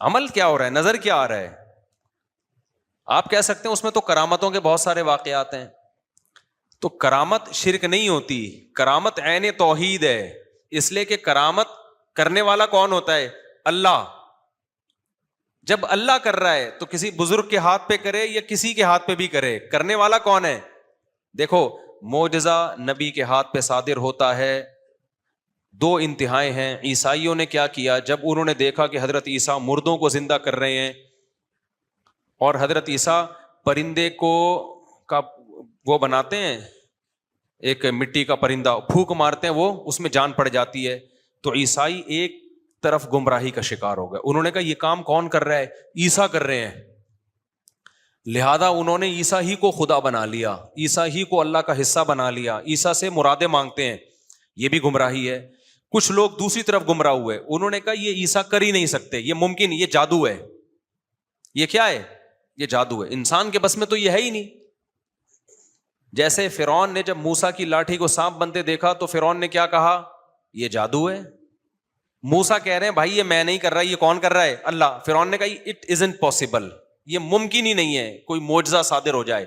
عمل کیا ہو رہا ہے, نظر کیا آ رہا ہے. آپ کہہ سکتے ہیں اس میں تو کرامتوں کے بہت سارے واقعات ہیں, تو کرامت شرک نہیں ہوتی, کرامت عین توحید ہے. اس لیے کہ کرامت کرنے والا کون ہوتا ہے؟ اللہ. جب اللہ کر رہا ہے تو کسی بزرگ کے ہاتھ پہ کرے یا کسی کے ہاتھ پہ بھی کرے, کرنے والا کون ہے؟ دیکھو معجزہ نبی کے ہاتھ پہ صادر ہوتا ہے. دو انتہائیں ہیں. عیسائیوں نے کیا کیا, جب انہوں نے دیکھا کہ حضرت عیسیٰ مردوں کو زندہ کر رہے ہیں اور حضرت عیسیٰ پرندے کو کا وہ بناتے ہیں, ایک مٹی کا پرندہ پھونک مارتے ہیں, وہ اس میں جان پڑ جاتی ہے, تو عیسائی ایک طرف گمراہی کا شکار ہو گئے. انہوں نے کہا یہ کام کون کر رہا ہے؟ عیسیٰ کر رہے ہیں. لہذا انہوں نے عیسیٰ ہی کو خدا بنا لیا, عیسیٰ ہی کو اللہ کا حصہ بنا لیا, عیسیٰ سے مرادیں مانگتے ہیں. یہ بھی گمراہی ہے. کچھ لوگ دوسری طرف گمراہ ہوئے, انہوں نے کہا یہ عیسیٰ کر ہی نہیں سکتے, یہ ممکن, یہ جادو ہے. یہ کیا ہے؟ یہ جادو ہے. انسان کے بس میں تو یہ ہے ہی نہیں. جیسے فرعون نے جب موسیٰ کی لاٹھی کو سانپ بنتے دیکھا تو فرعون نے کیا کہا؟ یہ جادو ہے. موسیٰ کہہ رہے ہیں بھائی یہ میں نہیں کر رہا, یہ کون کر رہا ہے؟ اللہ. فرعون نے کہا اٹ ازنٹ پاسبل, یہ ممکن ہی نہیں ہے کوئی معجزہ صادر ہو جائے.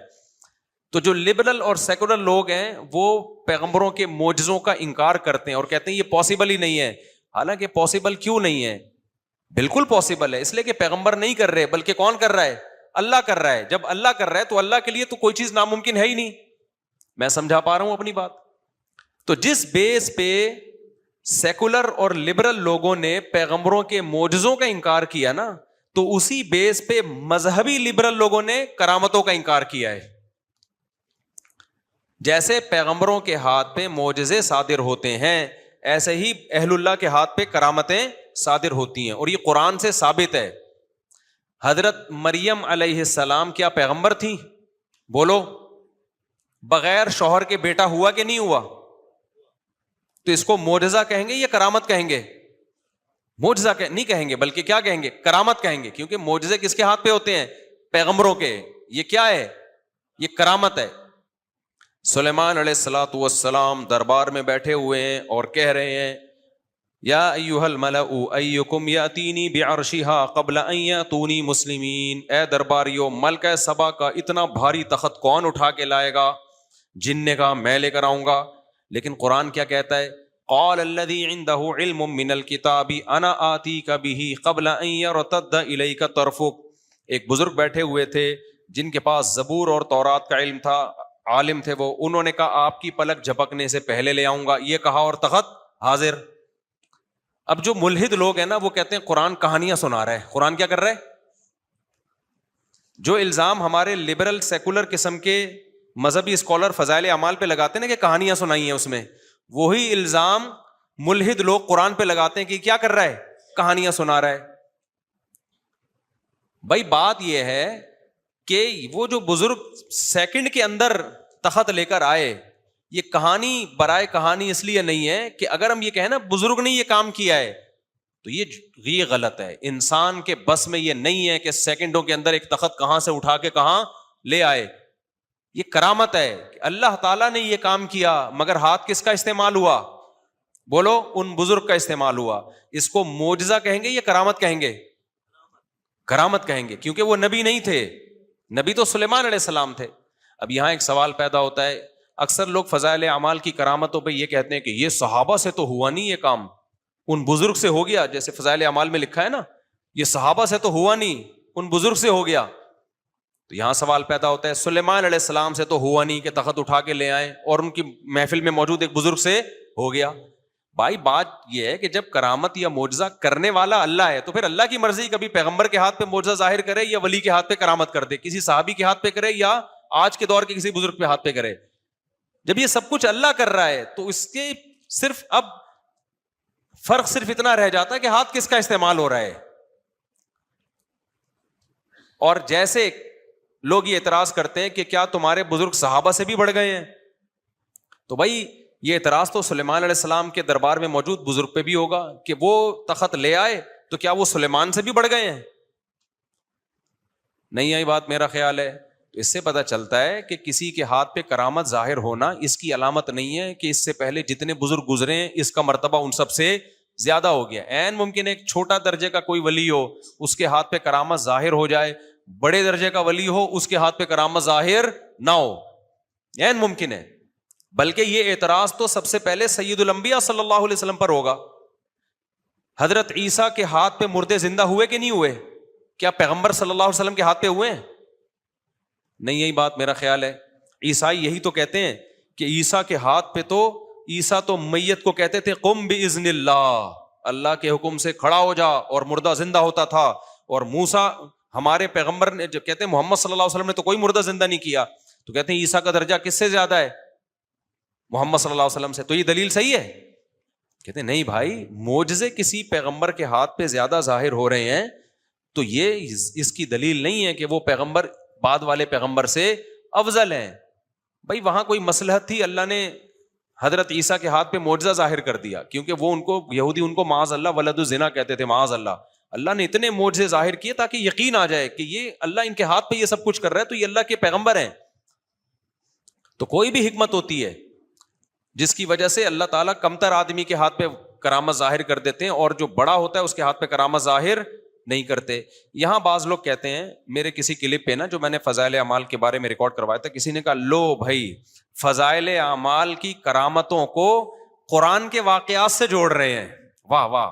تو جو لبرل اور سیکولر لوگ ہیں وہ پیغمبروں کے معجزوں کا انکار کرتے ہیں اور کہتے ہیں یہ پاسبل ہی نہیں ہے. حالانکہ پاسبل کیوں نہیں ہے؟ بالکل پاسبل ہے. اس لیے کہ پیغمبر نہیں کر رہے, بلکہ کون کر رہا ہے؟ اللہ کر رہا ہے. جب اللہ کر رہا ہے تو اللہ کے لیے تو کوئی چیز ناممکن ہے ہی نہیں. میں سمجھا پا رہا ہوں اپنی بات؟ تو جس بیس پہ سیکولر اور لبرل لوگوں نے پیغمبروں کے معجزوں کا انکار کیا نا, تو اسی بیس پہ مذہبی لبرل لوگوں نے کرامتوں کا انکار کیا ہے. جیسے پیغمبروں کے ہاتھ پہ معجزے صادر ہوتے ہیں, ایسے ہی اہل اللہ کے ہاتھ پہ کرامتیں صادر ہوتی ہیں, اور یہ قرآن سے ثابت ہے. حضرت مریم علیہ السلام کیا پیغمبر تھی؟ بولو. بغیر شوہر کے بیٹا ہوا کہ نہیں ہوا؟ تو اس کو معجزہ کہیں گے یا کرامت کہیں گے؟ معجزہ نہیں کہیں گے, بلکہ کیا کہیں گے؟ کرامت کہیں گے. کیونکہ معجزے کس کے ہاتھ پہ ہوتے ہیں؟ پیغمبروں کے. یہ کیا ہے؟ یہ کرامت ہے. سلیمان علیہ الصلوۃ والسلام دربار میں بیٹھے ہوئے ہیں اور کہہ رہے ہیں یا ایھا الملأ ایکم یاتینی بعرشھا قبل ان یاتونی مسلمین. اے درباریوں, ملکہ سبا کا اتنا بھاری تخت کون اٹھا کے لائے گا؟ جن نے کہا میں لے کر آؤں گا. لیکن قرآن کیا کہتا ہے؟ قال الذی عنده علم من الکتاب انا آتیک بہ قبل ان یرتد الیک طرفک. ایک بزرگ بیٹھے ہوئے تھے جن کے پاس زبور اور تورات کا علم تھا, عالم تھے وہ. انہوں نے کہا آپ کی پلک جھپکنے سے پہلے لے آؤں گا. یہ کہا اور تخت حاضر. اب جو ملحد لوگ ہیں نا وہ کہتے ہیں قرآن کہانیاں سنا رہا ہے. قرآن کیا کر رہا ہے؟ جو الزام ہمارے لبرل سیکولر قسم کے مذہبی اسکالر فضائل اعمال پہ لگاتے ہیں نا کہ کہانیاں سنائی ہیں اس میں, وہی الزام ملحد لوگ قرآن پہ لگاتے ہیں کہ کیا کر رہا ہے؟ کہانیاں سنا رہا ہے. بھائی بات یہ ہے کہ وہ جو بزرگ سیکنڈ کے اندر تخت لے کر آئے, یہ کہانی برائے کہانی اس لیے نہیں ہے کہ اگر ہم یہ کہیں نا بزرگ نے یہ کام کیا ہے تو یہ غلط ہے. انسان کے بس میں یہ نہیں ہے کہ سیکنڈوں کے اندر ایک تخت کہاں سے اٹھا کے کہاں لے آئے. یہ کرامت ہے کہ اللہ تعالیٰ نے یہ کام کیا, مگر ہاتھ کس کا استعمال ہوا؟ بولو, ان بزرگ کا استعمال ہوا. اس کو معجزہ کہیں گے یا کرامت کہیں گے؟ کرامت کہیں گے, کیونکہ وہ نبی نہیں تھے. نبی تو سلیمان علیہ السلام تھے. اب یہاں ایک سوال پیدا ہوتا ہے, اکثر لوگ فضائل اعمال کی کرامتوں پہ یہ کہتے ہیں کہ یہ صحابہ سے تو ہوا نہیں, یہ کام ان بزرگ سے ہو گیا. جیسے فضائل اعمال میں لکھا ہے نا, یہ صحابہ سے تو ہوا نہیں, ان بزرگ سے ہو گیا. تو یہاں سوال پیدا ہوتا ہے سلیمان علیہ السلام سے تو ہوا نہیں کہ تخت اٹھا کے لے آئے اور ان کی محفل میں موجود ایک بزرگ سے ہو گیا. بھائی بات یہ ہے کہ جب کرامت یا معجزہ کرنے والا اللہ ہے تو پھر اللہ کی مرضی کبھی پیغمبر کے ہاتھ پہ معجزہ ظاہر کرے یا ولی کے ہاتھ پہ کرامت کر دے, کسی صحابی کے ہاتھ پہ کرے یا آج کے دور کے کسی بزرگ پہ ہاتھ پہ کرے. جب یہ سب کچھ اللہ کر رہا ہے تو اس کے صرف اب فرق صرف اتنا رہ جاتا ہے کہ ہاتھ کس کا استعمال ہو رہا ہے. اور جیسے لوگ یہ اعتراض کرتے ہیں کہ کیا تمہارے بزرگ صحابہ سے بھی بڑھ گئے ہیں, تو بھائی یہ اعتراض تو سلیمان علیہ السلام کے دربار میں موجود بزرگ پہ بھی ہوگا کہ وہ تخت لے آئے, تو کیا وہ سلیمان سے بھی بڑھ گئے ہیں؟ نہیں آئی بات میرا خیال ہے. تو اس سے پتہ چلتا ہے کہ کسی کے ہاتھ پہ کرامت ظاہر ہونا اس کی علامت نہیں ہے کہ اس سے پہلے جتنے بزرگ گزرے ہیں اس کا مرتبہ ان سب سے زیادہ ہو گیا. عین ممکن ہے ایک چھوٹا درجے کا کوئی ولی ہو, اس کے ہاتھ پہ کرامت ظاہر ہو جائے, بڑے درجے کا ولی ہو, اس کے ہاتھ پہ کرامت ظاہر نہ ہو, عین ممکن ہے. بلکہ یہ اعتراض تو سب سے پہلے سید الانبیاء صلی اللہ علیہ وسلم پر ہوگا. حضرت عیسیٰ کے ہاتھ پہ مردے زندہ ہوئے کہ نہیں ہوئے؟ کیا پیغمبر صلی اللہ علیہ وسلم کے ہاتھ پہ ہوئے ہیں؟ نہیں, یہی بات میرا خیال ہے. عیسائی یہی تو کہتے ہیں کہ عیسیٰ کے ہاتھ پہ تو, عیسیٰ تو میت کو کہتے تھے قم باذن اللہ, اللہ کے حکم سے کھڑا ہو جا, اور مردہ زندہ ہوتا تھا. اور موسیٰ ہمارے پیغمبر نے جو کہتے ہیں محمد صلی اللہ علیہ وسلم نے تو کوئی مردہ زندہ نہیں کیا, تو کہتے ہیں عیسیٰ کا درجہ کس سے زیادہ ہے؟ محمد صلی اللہ علیہ وسلم سے. تو یہ دلیل صحیح ہے؟ کہتے ہیں نہیں بھائی, معجزے کسی پیغمبر کے ہاتھ پہ زیادہ ظاہر ہو رہے ہیں تو یہ اس کی دلیل نہیں ہے کہ وہ پیغمبر بعد والے پیغمبر سے افضل ہیں. بھائی وہاں کوئی مصلحت تھی, اللہ نے حضرت عیسیٰ کے ہاتھ پہ معجزہ ظاہر کر دیا, کیونکہ وہ ان کو یہودی ان کو معاذ اللہ ولد الزنا کہتے تھے, معاذ اللہ. اللہ نے اتنے معجزے ظاہر کیے تاکہ یقین آ جائے کہ یہ اللہ ان کے ہاتھ پہ یہ سب کچھ کر رہا ہے تو یہ اللہ کے پیغمبر ہیں. تو کوئی بھی حکمت ہوتی ہے جس کی وجہ سے اللہ تعالیٰ کمتر آدمی کے ہاتھ پہ کرامت ظاہر کر دیتے ہیں, اور جو بڑا ہوتا ہے اس کے ہاتھ پہ کرامت ظاہر نہیں کرتے. یہاں بعض لوگ کہتے ہیں, میرے کسی کلپ پہ نا جو میں نے فضائل اعمال کے بارے میں ریکارڈ کروایا تھا, کسی نے کہا لو بھائی فضائل اعمال کی کرامتوں کو قرآن کے واقعات سے جوڑ رہے ہیں. واہ واہ,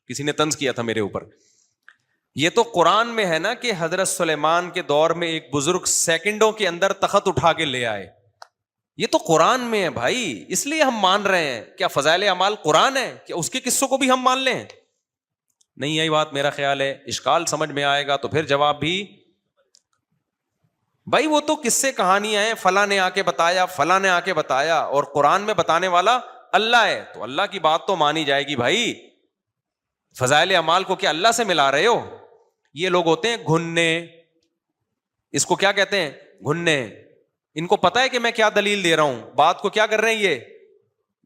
کسی نے طنز کیا تھا میرے اوپر. یہ تو قرآن میں ہے نا کہ حضرت سلیمان کے دور میں ایک بزرگ سیکنڈوں کے اندر تخت اٹھا کے لے آئے. یہ تو قرآن میں ہے بھائی, اس لیے ہم مان رہے ہیں. کیا فضائل اعمال قرآن ہے کہ اس کے قصوں کو بھی ہم مان لیں؟ نہیں, یہی بات میرا خیال ہے. اشکال سمجھ میں آئے گا تو پھر جواب بھی, بھائی وہ تو قصے کہانیاں ہیں, فلاں نے آ کے بتایا, فلاں نے آ کے بتایا, اور قرآن میں بتانے والا اللہ ہے, تو اللہ کی بات تو مانی جائے گی بھائی. فضائل اعمال کو کیا اللہ سے ملا رہے ہو؟ یہ لوگ ہوتے ہیں گھننے, اس کو کیا کہتے ہیں؟ گھننے. ان کو پتا ہے کہ میں کیا دلیل دے رہا ہوں, بات کو کیا کر رہے ہیں, یہ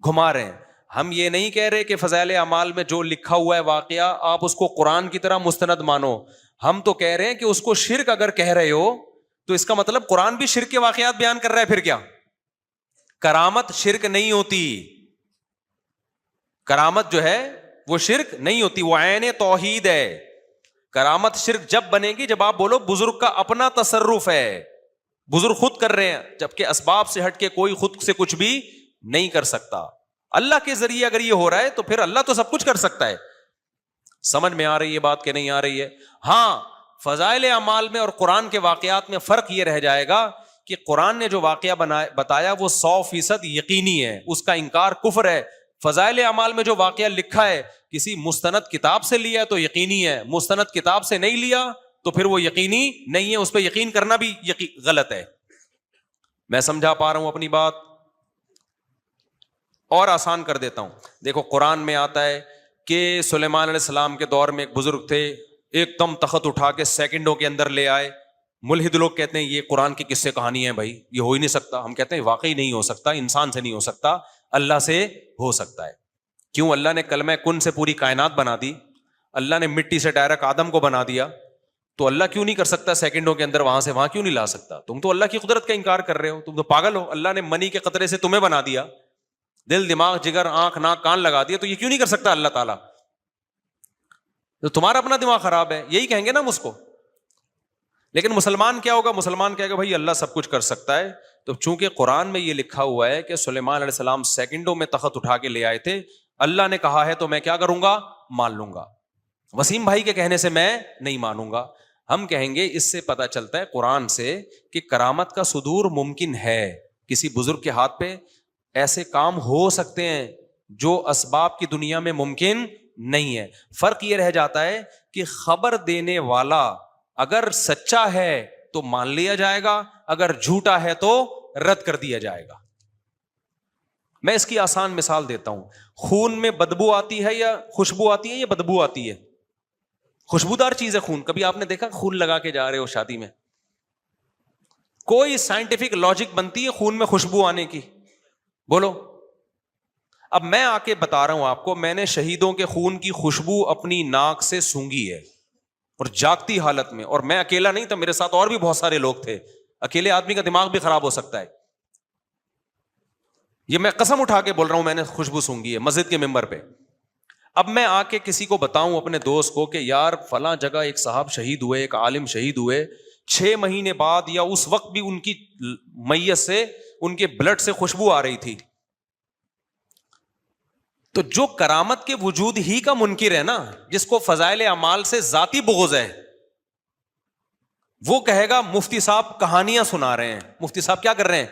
گھما رہے ہیں. ہم یہ نہیں کہہ رہے کہ فضائل اعمال میں جو لکھا ہوا ہے واقعہ آپ اس کو قرآن کی طرح مستند مانو. ہم تو کہہ رہے ہیں کہ اس کو شرک اگر کہہ رہے ہو تو اس کا مطلب قرآن بھی شرک کے واقعات بیان کر رہا ہے. پھر کیا کرامت شرک نہیں ہوتی, کرامت جو ہے وہ شرک نہیں ہوتی, وہ عین توحید ہے. کرامت شرک جب بنے گی جب آپ بولو بزرگ کا اپنا تصرف ہے, بزرگ خود کر رہے ہیں, جبکہ اسباب سے ہٹ کے کوئی خود سے کچھ بھی نہیں کر سکتا. اللہ کے ذریعے اگر یہ ہو رہا ہے تو پھر اللہ تو سب کچھ کر سکتا ہے. سمجھ میں آ رہی ہے بات کہ نہیں آ رہی ہے؟ ہاں, فضائل اعمال میں اور قرآن کے واقعات میں فرق یہ رہ جائے گا کہ قرآن نے جو واقعہ بتایا وہ 100% یقینی ہے, اس کا انکار کفر ہے. فضائل اعمال میں جو واقعہ لکھا ہے کسی مستند کتاب سے لیا ہے تو یقینی ہے, مستند کتاب سے نہیں لیا تو پھر وہ یقینی نہیں ہے, اس پہ یقین کرنا بھی غلط ہے. میں سمجھا پا رہا ہوں اپنی بات؟ اور آسان کر دیتا ہوں. دیکھو قرآن میں آتا ہے کہ سلیمان علیہ السلام کے دور میں ایک بزرگ تھے, ایک دم تخت اٹھا کے سیکنڈوں کے اندر لے آئے. ملحد لوگ کہتے ہیں یہ قرآن کی قصے کہانی ہے بھائی, یہ ہو ہی نہیں سکتا. ہم کہتے ہیں واقعی نہیں ہو سکتا, انسان سے نہیں ہو سکتا, اللہ سے ہو سکتا ہے. کیوں؟ اللہ نے کلمہ کن سے پوری کائنات بنا دی, اللہ نے مٹی سے ڈائریکٹ آدم کو بنا دیا, تو اللہ کیوں نہیں کر سکتا سیکنڈوں کے اندر وہاں سے وہاں کیوں نہیں لا سکتا؟ تم تو اللہ کی قدرت کا انکار کر رہے ہو, تم تو پاگل ہو. اللہ نے منی کے قطرے سے تمہیں بنا دیا, دل دماغ جگر آنکھ ناک کان لگا دیا, تو یہ کیوں نہیں کر سکتا اللہ تعالیٰ؟ تو تمہارا اپنا دماغ خراب ہے, یہی کہیں گے نا ہم اس کو. لیکن مسلمان کیا ہوگا؟ مسلمان کہے گا بھائی اللہ سب کچھ کر سکتا ہے. تو چونکہ قرآن میں یہ لکھا ہوا ہے کہ سلیمان علیہ السلام سیکنڈوں میں تخت اٹھا کے لے آئے تھے, اللہ نے کہا ہے تو میں کیا کروں گا؟ مان لوں گا. وسیم بھائی کے کہنے سے میں نہیں مانوں گا. ہم کہیں گے اس سے پتہ چلتا ہے قرآن سے کہ کرامت کا صدور ممکن ہے, کسی بزرگ کے ہاتھ پہ ایسے کام ہو سکتے ہیں جو اسباب کی دنیا میں ممکن نہیں ہے. فرق یہ رہ جاتا ہے کہ خبر دینے والا اگر سچا ہے تو مان لیا جائے گا, اگر جھوٹا ہے تو رد کر دیا جائے گا. میں اس کی آسان مثال دیتا ہوں. خون میں بدبو آتی ہے یا خوشبو آتی ہے یا بدبو آتی ہے؟ خوشبودار چیز ہے خون. کبھی آپ نے دیکھا خون لگا کے جا رہے ہو شادی میں, کوئی سائنٹیفک لاجک بنتی ہے خون میں خوشبو آنے کی؟ بولو. اب میں آ کے بتا رہا ہوں آپ کو, میں نے شہیدوں کے خون کی خوشبو اپنی ناک سے سونگھی ہے, اور جاگتی حالت میں, اور میں اکیلا نہیں تھا, میرے ساتھ اور بھی بہت سارے لوگ تھے. اکیلے آدمی کا دماغ بھی خراب ہو سکتا ہے. یہ میں قسم اٹھا کے بول رہا ہوں, میں نے خوشبو سونگھی ہے مسجد کے ممبر پہ. اب میں آ کے کسی کو بتاؤں اپنے دوست کو کہ یار فلاں جگہ ایک صاحب شہید ہوئے, ایک عالم شہید ہوئے, 6 مہینے بعد یا اس وقت بھی ان کی میت سے, ان کے بلڈ سے خوشبو آ رہی تھی, تو جو کرامت کے وجود ہی کا منکر ہے نا, جس کو فضائل اعمال سے ذاتی بغض ہے, وہ کہے گا مفتی صاحب کہانیاں سنا رہے ہیں. مفتی صاحب کیا کر رہے ہیں؟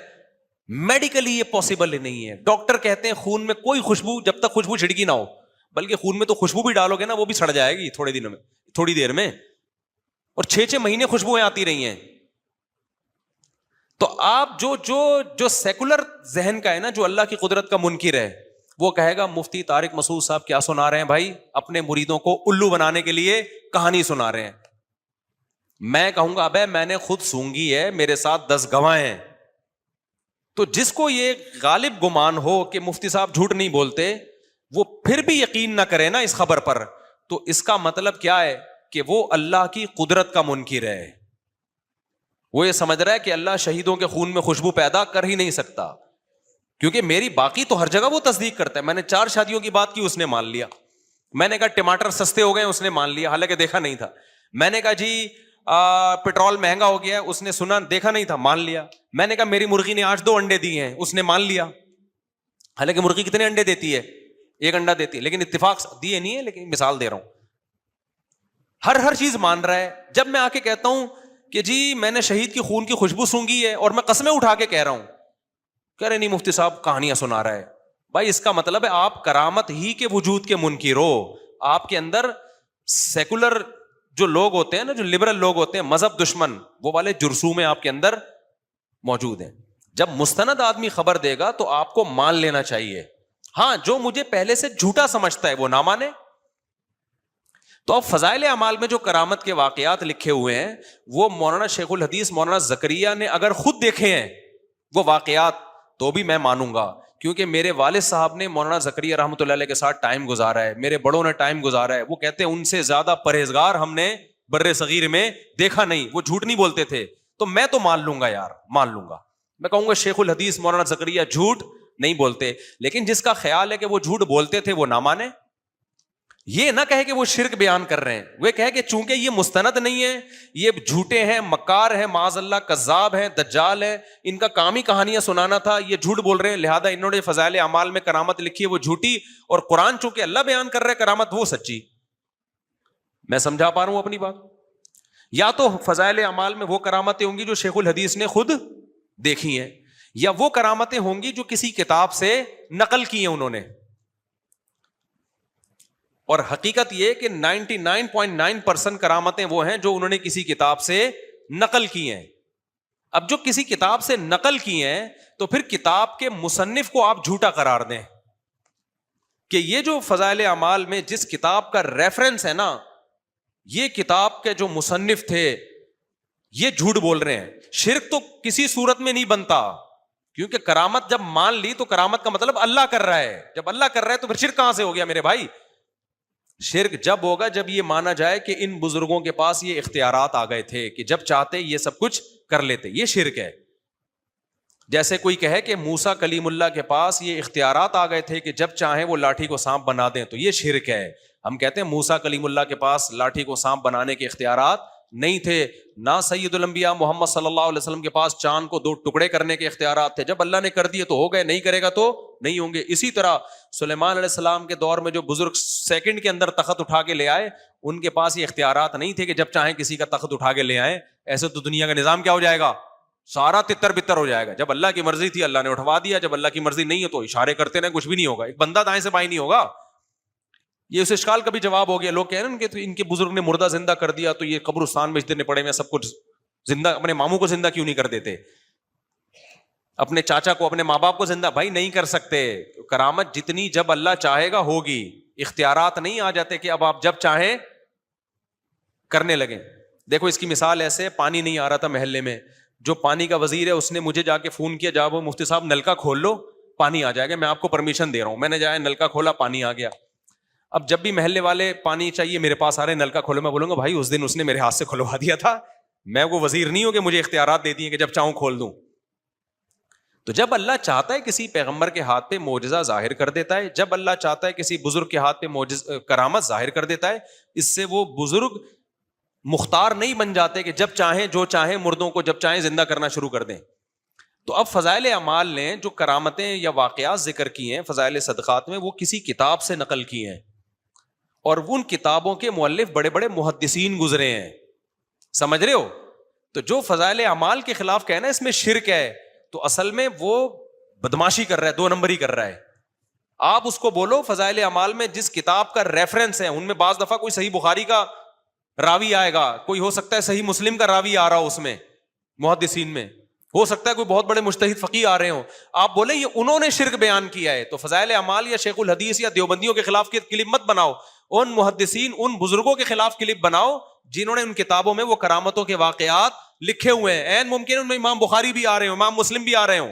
میڈیکلی یہ پاسبل نہیں ہے. ڈاکٹر کہتے ہیں خون میں کوئی خوشبو, جب تک خوشبو چھڑکی نہ ہو, بلکہ خون میں تو خوشبو بھی ڈالو گے نا وہ بھی سڑ جائے گی تھوڑے دنوں میں, تھوڑی دیر میں, اور 6 مہینے خوشبوئیں آتی رہی ہیں. تو آپ جو سیکولر ذہن کا ہے نا, جو اللہ کی قدرت کا منکر ہے, وہ کہے گا مفتی طارق مسعود صاحب کیا سنا رہے ہیں بھائی, اپنے مریدوں کو الو بنانے کے لیے کہانی سنا رہے ہیں. میں کہوں گا ابے میں نے خود سونگی ہے, میرے ساتھ 10 گواہ ہیں. تو جس کو یہ غالب گمان ہو کہ مفتی صاحب جھوٹ نہیں بولتے, وہ پھر بھی یقین نہ کرے نا اس خبر پر, تو اس کا مطلب کیا ہے کہ وہ اللہ کی قدرت کا منکر ہے. وہ یہ سمجھ رہا ہے کہ اللہ شہیدوں کے خون میں خوشبو پیدا کر ہی نہیں سکتا, کیونکہ میری باقی تو ہر جگہ وہ تصدیق کرتا ہے. میں نے 4 شادیوں کی بات کی, اس نے مان لیا. میں نے کہا ٹماٹر سستے ہو گئے, اس نے مان لیا, حالانکہ دیکھا نہیں تھا. میں نے کہا جی پیٹرول مہنگا ہو گیا ہے, اس نے سنا دیکھا نہیں تھا, مان لیا. میں نے کہا میری مرغی نے آج 2 انڈے دیے ہیں, اس نے مان لیا, حالانکہ مرغی کتنے انڈے دیتی ہے؟ 1 انڈا دیتی ہے, لیکن اتفاق دیے نہیں ہے, لیکن مثال دے رہا ہوں. ہر چیز مان رہا ہے. جب میں آ کے کہتا ہوں کہ جی میں نے شہید کی خون کی خوشبو سونگی ہے, اور میں قسمیں اٹھا کے کہہ رہا ہوں, کہہ رہے نہیں مفتی صاحب کہانیاں سنا رہا ہے. بھائی اس کا مطلب ہے آپ کرامت ہی کے وجود کے منکر ہو. آپ کے اندر سیکولر جو لوگ ہوتے ہیں نا, جو لبرل لوگ ہوتے ہیں, مذہب دشمن, وہ والے جرثومے آپ کے اندر موجود ہیں. جب مستند آدمی خبر دے گا تو آپ کو مان لینا چاہیے. ہاں جو مجھے پہلے سے جھوٹا سمجھتا ہے وہ نہ مانے. تو اب فضائل اعمال میں جو کرامت کے واقعات لکھے ہوئے ہیں, وہ مولانا شیخ الحدیث مولانا زکریا نے اگر خود دیکھے ہیں وہ واقعات, تو بھی میں مانوں گا, کیونکہ میرے والد صاحب نے مولانا زکریا رحمۃ اللہ علیہ کے ساتھ ٹائم گزارا ہے, میرے بڑوں نے ٹائم گزارا ہے. وہ کہتے ہیں ان سے زیادہ پرہیزگار ہم نے بر صغیر میں دیکھا نہیں. وہ جھوٹ نہیں بولتے تھے, تو میں تو مان لوں گا یار, مان لوں گا. میں کہوں گا شیخ الحدیث مولانا زکریا جھوٹ نہیں بولتے, لیکن جس کا خیال ہے کہ وہ جھوٹ بولتے تھے وہ نہ مانے. یہ نہ کہے کہ وہ شرک بیان کر رہے ہیں, وہ کہے کہ چونکہ یہ مستند نہیں ہے, یہ جھوٹے ہیں, مکار ہیں, معاذ اللہ کذاب ہیں, دجال ہیں, ان کا کام ہی کہانیاں سنانا تھا, یہ جھوٹ بول رہے ہیں, لہذا انہوں نے فضائل اعمال میں کرامت لکھی ہے وہ جھوٹی, اور قرآن چونکہ اللہ بیان کر رہے کرامت وہ سچی. میں سمجھا پا رہا ہوں اپنی بات؟ یا تو فضائل اعمال میں وہ کرامتیں ہوں گی جو شیخ الحدیث نے خود دیکھی ہیں, یا وہ کرامتیں ہوں گی جو کسی کتاب سے نقل کی ہیں انہوں نے. اور حقیقت یہ کہ 99.9% کرامتیں وہ ہیں جو انہوں نے کسی کتاب سے نقل کی ہیں. اب جو کسی کتاب سے نقل کی ہیں تو پھر کتاب کے مصنف کو آپ جھوٹا قرار دیں کہ یہ جو فضائل اعمال میں جس کتاب کا ریفرنس ہے نا, یہ کتاب کے جو مصنف تھے یہ جھوٹ بول رہے ہیں. شرک تو کسی صورت میں نہیں بنتا, کیونکہ کرامت جب مان لی تو کرامت کا مطلب اللہ کر رہا ہے. جب اللہ کر رہا ہے تو پھر شرک کہاں سے ہو گیا میرے بھائی؟ شرک جب ہوگا جب یہ مانا جائے کہ ان بزرگوں کے پاس یہ اختیارات آ گئے تھے کہ جب چاہتے یہ سب کچھ کر لیتے. یہ شرک ہے. جیسے کوئی کہے کہ موسیٰ کلیم اللہ کے پاس یہ اختیارات آ گئے تھے کہ جب چاہیں وہ لاٹھی کو سانپ بنا دیں, تو یہ شرک ہے. ہم کہتے ہیں موسیٰ کلیم اللہ کے پاس لاٹھی کو سانپ بنانے کے اختیارات نہیں تھے, نہ سید الانبیاء محمد صلی اللہ علیہ وسلم کے پاس چاند کو 2 ٹکڑے کرنے کے اختیارات تھے. جب اللہ نے کر دیے تو ہو گئے, نہیں کرے گا تو نہیں ہوں گے. اسی طرح سلیمان علیہ السلام کے دور میں جو بزرگ سیکنڈ کے اندر تخت اٹھا کے لے آئے, ان کے پاس یہ اختیارات نہیں تھے کہ جب چاہیں کسی کا تخت اٹھا کے لے آئے. ایسے تو دنیا کا نظام کیا ہو جائے گا, سارا تتر بتر ہو جائے گا. جب اللہ کی مرضی تھی اللہ نے اٹھوا دیا, جب اللہ کی مرضی نہیں ہے تو اشارے کرتے رہے, کچھ بھی نہیں ہوگا, ایک بندہ دائیں سے بائیں نہیں ہوگا. یہ اس اشکال کا بھی جواب ہو گیا. لوگ کہہ رہے ہیں کہ ان کے بزرگ نے مردہ زندہ کر دیا, تو یہ قبرستان میں اتنے پڑے ہوئے سب کچھ زندہ, اپنے ماموں کو زندہ کیوں نہیں کر دیتے, اپنے چاچا کو, اپنے ماں باپ کو زندہ؟ بھائی نہیں کر سکتے. کرامت جتنی جب اللہ چاہے گا ہوگی, اختیارات نہیں آ جاتے کہ اب آپ جب چاہیں کرنے لگیں. دیکھو اس کی مثال ایسے, پانی نہیں آ رہا تھا محلے میں, جو پانی کا وزیر ہے اس نے مجھے جا کے فون کیا, جا وہ مفتی صاحب نلکا کھول لو پانی آ جائے گا, میں آپ کو پرمیشن دے رہا ہوں. میں نے جایا نلکا کھولا, پانی آ گیا. اب جب بھی محلے والے پانی چاہیے میرے پاس آ رہے نلکا کھولو, میں بولوں گا بھائی اس دن اس نے میرے ہاتھ سے کھلوا دیا تھا, میں وہ وزیر نہیں ہوں کہ مجھے اختیارات دے دیے کہ جب چاہوں کھول دوں. تو جب اللہ چاہتا ہے کسی پیغمبر کے ہاتھ پہ معجزہ ظاہر کر دیتا ہے, جب اللہ چاہتا ہے کسی بزرگ کے ہاتھ پہ کرامت ظاہر کر دیتا ہے, اس سے وہ بزرگ مختار نہیں بن جاتے کہ جب چاہیں جو چاہیں مردوں کو جب چاہیں زندہ کرنا شروع کر دیں. تو اب فضائل اعمال نے جو کرامتیں یا واقعات ذکر کی ہیں فضائل صدقات میں, وہ کسی کتاب سے نقل کی ہیں, اور ان کتابوں کے مؤلف بڑے بڑے محدثین گزرے ہیں. سمجھ رہے ہو؟ تو جو فضائل اعمال کے خلاف کہنا اس میں شرک ہے, تو اصل میں وہ بدماشی کر رہا ہے, 2 نمبری کر رہا ہے. آپ اس کو بولو فضائل اعمال میں جس کتاب کا ریفرنس ہے, ان میں بعض دفعہ کوئی صحیح بخاری کا راوی آئے گا, کوئی ہو سکتا ہے صحیح مسلم کا راوی آ رہا ہو, اس میں محدثین میں ہو سکتا ہے کوئی بہت بڑے مجتہد فقیہ آ رہے ہوں, آپ بولیں یہ انہوں نے شرک بیان کیا ہے. تو فضائل اعمال یا شیخ الحدیث یا دیوبندیوں کے خلاف کلپ مت بناؤ, ان محدثین ان بزرگوں کے خلاف کلپ بناؤ جنہوں نے ان کتابوں میں وہ کرامتوں کے واقعات لکھے ہوئے ہیں. این ممکن ان میں امام بخاری بھی آ رہے ہوں, امام مسلم بھی آ رہے ہوں,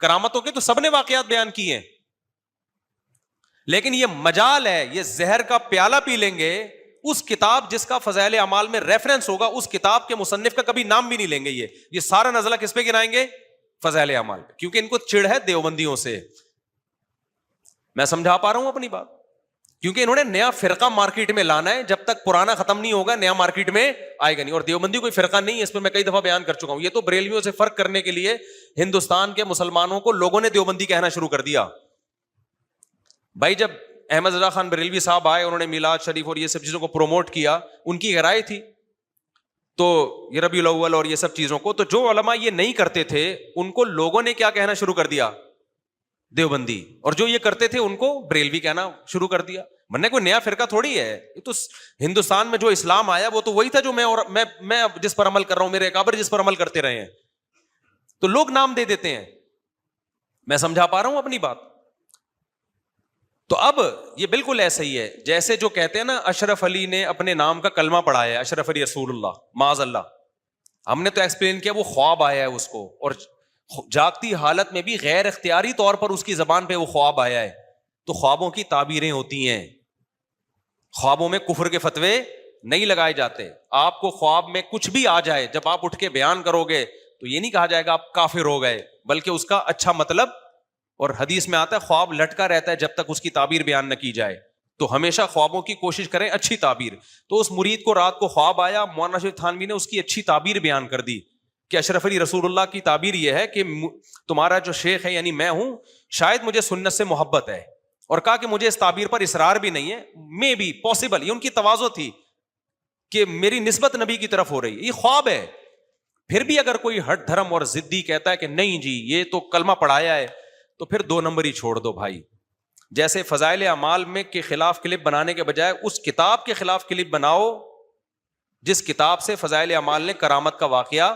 کرامتوں کے تو سب نے واقعات بیان کیے ہیں. لیکن یہ مجال ہے, یہ زہر کا پیالہ پی لیں گے, اس کتاب جس کا فضائل اعمال میں ریفرنس ہوگا اس کتاب کے مصنف کا کبھی نام بھی نہیں لیں گے. یہ سارا نزلہ کس پہ گرائیں گے؟ فضائل اعمال پہ, کیونکہ ان کو چڑ ہے دیوبندیوں سے. میں سمجھا پا رہا ہوں اپنی بات؟ کیونکہ انہوں نے نیا فرقہ مارکیٹ میں لانا ہے, جب تک پرانا ختم نہیں ہوگا نیا مارکیٹ میں آئے گا نہیں. اور دیوبندی کوئی فرقہ نہیں ہے, اس پر میں کئی دفعہ بیان کر چکا ہوں. یہ تو بریلویوں سے فرق کرنے کے لیے ہندوستان کے مسلمانوں کو لوگوں نے دیوبندی کہنا شروع کر دیا. بھائی جب احمد رضا خان بریلوی صاحب آئے, انہوں نے میلاد شریف اور یہ سب چیزوں کو پروموٹ کیا, ان کی گہرائی تھی تو یہ ربیع الاول اور یہ سب چیزوں کو, تو جو علماء یہ نہیں کرتے تھے ان کو لوگوں نے کیا کہنا شروع کر دیا؟ دیوبندی. اور جو یہ کرتے تھے ان کو بریلوی کہنا شروع کر دیا. مرنے کوئی نیا فرقہ تھوڑی ہے, یہ تو ہندوستان میں جو اسلام آیا وہ تو وہی تھا جو میں جس پر عمل کر رہا ہوں, میرے اکابر جس پر عمل کرتے رہے ہیں, تو لوگ نام دے دیتے ہیں. میں سمجھا پا رہا ہوں اپنی بات؟ تو اب یہ بالکل ایسا ہی ہے جیسے جو کہتے ہیں نا اشرف علی نے اپنے نام کا کلمہ پڑھایا ہے, اشرف علی رسول اللہ, معاذ اللہ. ہم نے تو ایکسپلین کیا وہ خواب آیا ہے اس کو, اور جاگتی حالت میں بھی غیر اختیاری طور پر اس کی زبان پہ وہ خواب آیا ہے. تو خوابوں کی تعبیریں ہوتی ہیں, خوابوں میں کفر کے فتوے نہیں لگائے جاتے. آپ کو خواب میں کچھ بھی آ جائے, جب آپ اٹھ کے بیان کرو گے تو یہ نہیں کہا جائے گا آپ کافر ہو گئے, بلکہ اس کا اچھا مطلب, اور حدیث میں آتا ہے خواب لٹکا رہتا ہے جب تک اس کی تعبیر بیان نہ کی جائے. تو ہمیشہ خوابوں کی کوشش کریں اچھی تعبیر. تو اس مرید کو رات کو خواب آیا, مولانا شریف تھانوی نے اس کی اچھی تعبیر بیان کر دی کہ اشرف علی رسول اللہ کی تعبیر یہ ہے کہ تمہارا جو شیخ ہے یعنی میں ہوں, شاید مجھے سنت سے محبت ہے, اور کہا کہ مجھے اس تعبیر پر اصرار بھی نہیں ہے, میں بھی پاسبل, یہ ان کی تواضع تھی کہ میری نسبت نبی کی طرف ہو رہی ہے, یہ خواب ہے. پھر بھی اگر کوئی ہٹ دھرم اور ضدی کہتا ہے کہ نہیں جی یہ تو کلمہ پڑھایا ہے, تو پھر 2 نمبر ہی چھوڑ دو بھائی. جیسے فضائل اعمال میں کے خلاف کلپ بنانے کے بجائے اس کتاب کے خلاف کلپ بناؤ جس کتاب سے فضائل اعمال نے کرامت کا واقعہ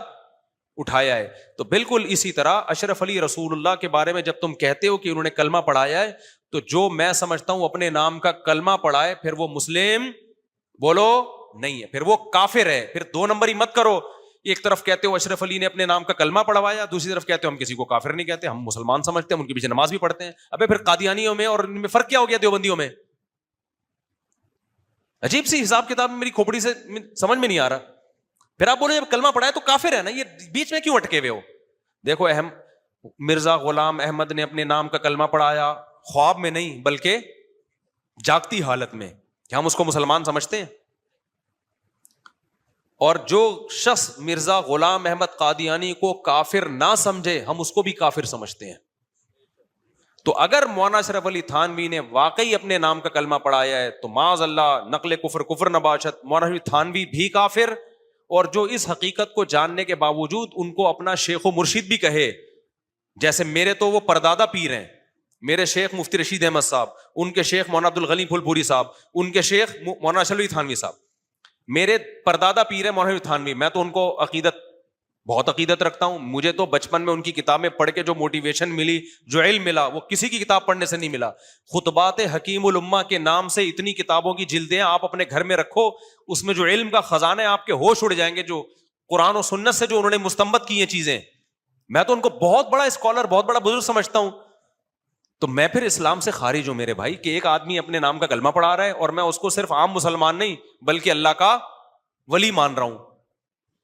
اٹھایا ہے. تو بالکل اسی طرح اشرف علی رسول اللہ کے بارے میں جب تم کہتے ہو کہ انہوں نے کلمہ پڑھایا ہے, تو جو میں سمجھتا ہوں اپنے نام کا کلمہ پڑھائے پھر وہ مسلم بولو نہیں ہے, پھر وہ کافر ہے. پھر 2 نمبر ہی مت کرو, ایک طرف کہتے ہو اشرف علی نے اپنے نام کا کلمہ پڑھوایا, دوسری طرف کہتے ہو ہم کسی کو کافر نہیں کہتے, ہم مسلمان سمجھتے ہیں, ان کے پیچھے نماز بھی پڑھتے ہیں. ابے پھر قادیانیوں میں اور ان میں فرق کیا ہو گیا دیوبندیوں میں؟ عجیب سی حساب کتاب میری کھوپڑی سے سمجھ میں نہیں آ رہا. پھر آپ بولے جب کلمہ پڑھایا تو کافر ہے نا, یہ بیچ میں کیوں اٹکے ہوئے ہو؟ دیکھو مرزا غلام احمد نے اپنے نام کا کلمہ پڑھایا, خواب میں نہیں بلکہ جاگتی حالت میں. کیا ہم اس کو مسلمان سمجھتے ہیں؟ اور جو شخص مرزا غلام احمد قادیانی کو کافر نہ سمجھے ہم اس کو بھی کافر سمجھتے ہیں. تو اگر مولانا اشرف علی تھانوی نے واقعی اپنے نام کا کلمہ پڑھایا ہے تو معاذ اللہ نقل کفر نباشت, مولانا اشرف تھانوی بھی کافر. اور جو اس حقیقت کو جاننے کے باوجود ان کو اپنا شیخ و مرشد بھی کہے, جیسے میرے تو وہ پردادا پیر ہیں, میرے شیخ مفتی رشید احمد صاحب, ان کے شیخ مولانا عبدالغنی پھول پوری صاحب, ان کے شیخ مولانا اشرف علی تھانوی صاحب, میرے پردادا پیر ہے مولانا تھانوی. میں تو ان کو بہت عقیدت رکھتا ہوں. مجھے تو بچپن میں ان کی کتابیں پڑھ کے جو موٹیویشن ملی, جو علم ملا, وہ کسی کی کتاب پڑھنے سے نہیں ملا. خطبات حکیم الامہ کے نام سے اتنی کتابوں کی جلدیں آپ اپنے گھر میں رکھو, اس میں جو علم کا خزانہ ہے آپ کے ہوش اڑ جائیں گے, جو قرآن و سنت سے جو انہوں نے مستنبط کی ہیں چیزیں. میں تو ان کو بہت بڑا اسکالر, بہت بڑا بزرگ سمجھتا ہوں. تو میں پھر اسلام سے خارج ہوں میرے بھائی کہ ایک آدمی اپنے نام کا کلمہ پڑھا رہا ہے اور میں اس کو صرف عام مسلمان نہیں بلکہ اللہ کا ولی مان رہا ہوں,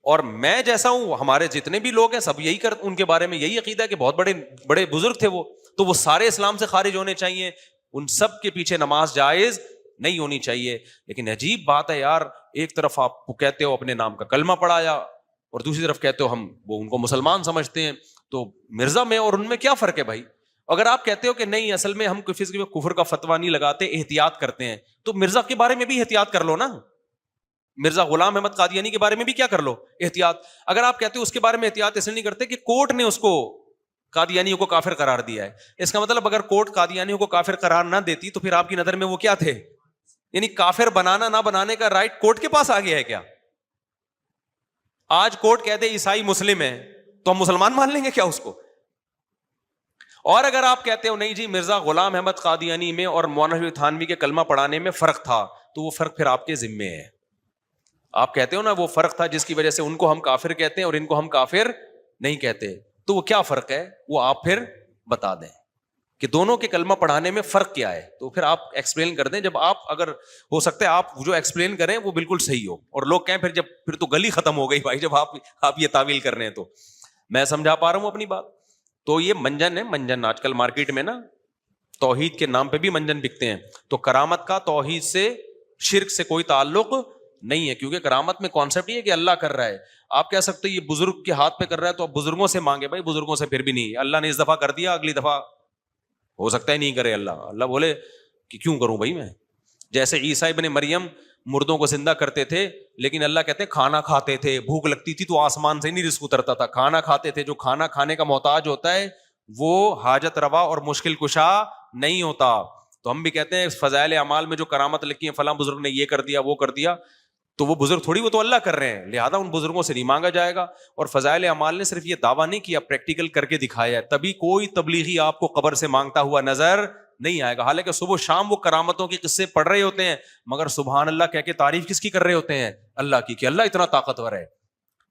اور میں جیسا ہوں, ہمارے جتنے بھی لوگ ہیں سب یہی ان کے بارے میں یہی عقیدہ ہے کہ بہت بڑے بڑے بزرگ تھے وہ, تو وہ سارے اسلام سے خارج ہونے چاہیے, ان سب کے پیچھے نماز جائز نہیں ہونی چاہیے. لیکن عجیب بات ہے یار, ایک طرف آپ کو کہتے ہو اپنے نام کا کلمہ پڑھایا اور دوسری طرف کہتے ہو ہم وہ ان کو مسلمان سمجھتے ہیں. تو مرزا میں اور ان میں کیا فرق ہے بھائی؟ اگر آپ کہتے ہو کہ نہیں اصل میں ہم کسی کفر کا فتویٰ نہیں لگاتے, احتیاط کرتے ہیں, تو مرزا کے بارے میں بھی احتیاط کر لو نا. مرزا غلام احمد قادیانی کے بارے میں بھی کیا کر لو, احتیاط. اگر آپ کہتے ہو اس کے بارے میں احتیاط اس لیے نہیں کرتے کہ کورٹ نے اس کو قادیانیوں کو کافر قرار دیا ہے, اس کا مطلب اگر کورٹ قادیانیوں کو کافر قرار نہ دیتی تو پھر آپ کی نظر میں وہ کیا تھے؟ یعنی کافر بنانا نہ بنانے کا رائٹ کورٹ کے پاس آ گیا ہے کیا؟ آج کورٹ کہتے عیسائی مسلم ہے تو ہم مسلمان مان لیں گے کیا اس کو؟ اور اگر آپ کہتے ہو نہیں جی مرزا غلام احمد قادیانی میں اور مولانا تھانوی کے کلمہ پڑھانے میں فرق تھا, تو وہ فرق پھر آپ کے ذمے ہے. آپ کہتے ہو نا وہ فرق تھا جس کی وجہ سے ان کو ہم کافر کہتے ہیں اور ان کو ہم کافر نہیں کہتے, تو وہ کیا فرق ہے وہ آپ پھر بتا دیں کہ دونوں کے کلمہ پڑھانے میں فرق کیا ہے. تو پھر آپ ایکسپلین کر دیں, جب آپ اگر ہو سکتا ہے آپ جو ایکسپلین کریں وہ بالکل صحیح ہو, اور لوگ کہیں پھر تو گلی ختم ہو گئی بھائی جب آپ یہ تعویل کر رہے ہیں. تو میں سمجھا پا رہا ہوں اپنی بات. تو یہ منجن ہے, منجن آج کل مارکیٹ میں نا توحید کے نام پہ بھی منجن بکتے ہیں. تو کرامت کا توحید سے شرک سے کوئی تعلق نہیں ہے, کیونکہ کرامت میں کانسیپٹ یہ ہے کہ اللہ کر رہا ہے. آپ کہہ سکتے یہ بزرگ کے ہاتھ پہ کر رہا ہے تو آپ بزرگوں سے مانگے, بھائی بزرگوں سے پھر بھی نہیں, اللہ نے اس دفعہ کر دیا اگلی دفعہ ہو سکتا ہے نہیں کرے. اللہ بولے کہ کیوں کروں بھائی میں. جیسے عیسیٰ ابن مریم مردوں کو زندہ کرتے تھے, لیکن اللہ کہتے ہیں کھانا کھاتے تھے, بھوک لگتی تھی تو آسمان سے نہیں رزق اترتا تھا, کھانا کھاتے تھے. جو کھانا کھانے کا محتاج ہوتا ہے وہ حاجت روا اور مشکل کشا نہیں ہوتا. تو ہم بھی کہتے ہیں فضائل اعمال میں جو کرامت لکھی ہے فلاں بزرگ نے یہ کر دیا وہ کر دیا, تو وہ بزرگ تھوڑی, وہ تو اللہ کر رہے ہیں, لہٰذا ان بزرگوں سے نہیں مانگا جائے گا. اور فضائل اعمال نے صرف یہ دعویٰ نہیں کیا, پریکٹیکل کر کے دکھایا ہے, تبھی کوئی تبلیغی آپ کو قبر سے مانگتا ہوا نظر نہیں آئے گا. حالانکہ صبح شام وہ کرامتوں کے قصے پڑھ رہے ہوتے ہیں, مگر سبحان اللہ کہہ کے تعریف کس کی کر رہے ہوتے ہیں؟ اللہ کی, کہ اللہ اتنا طاقتور ہے.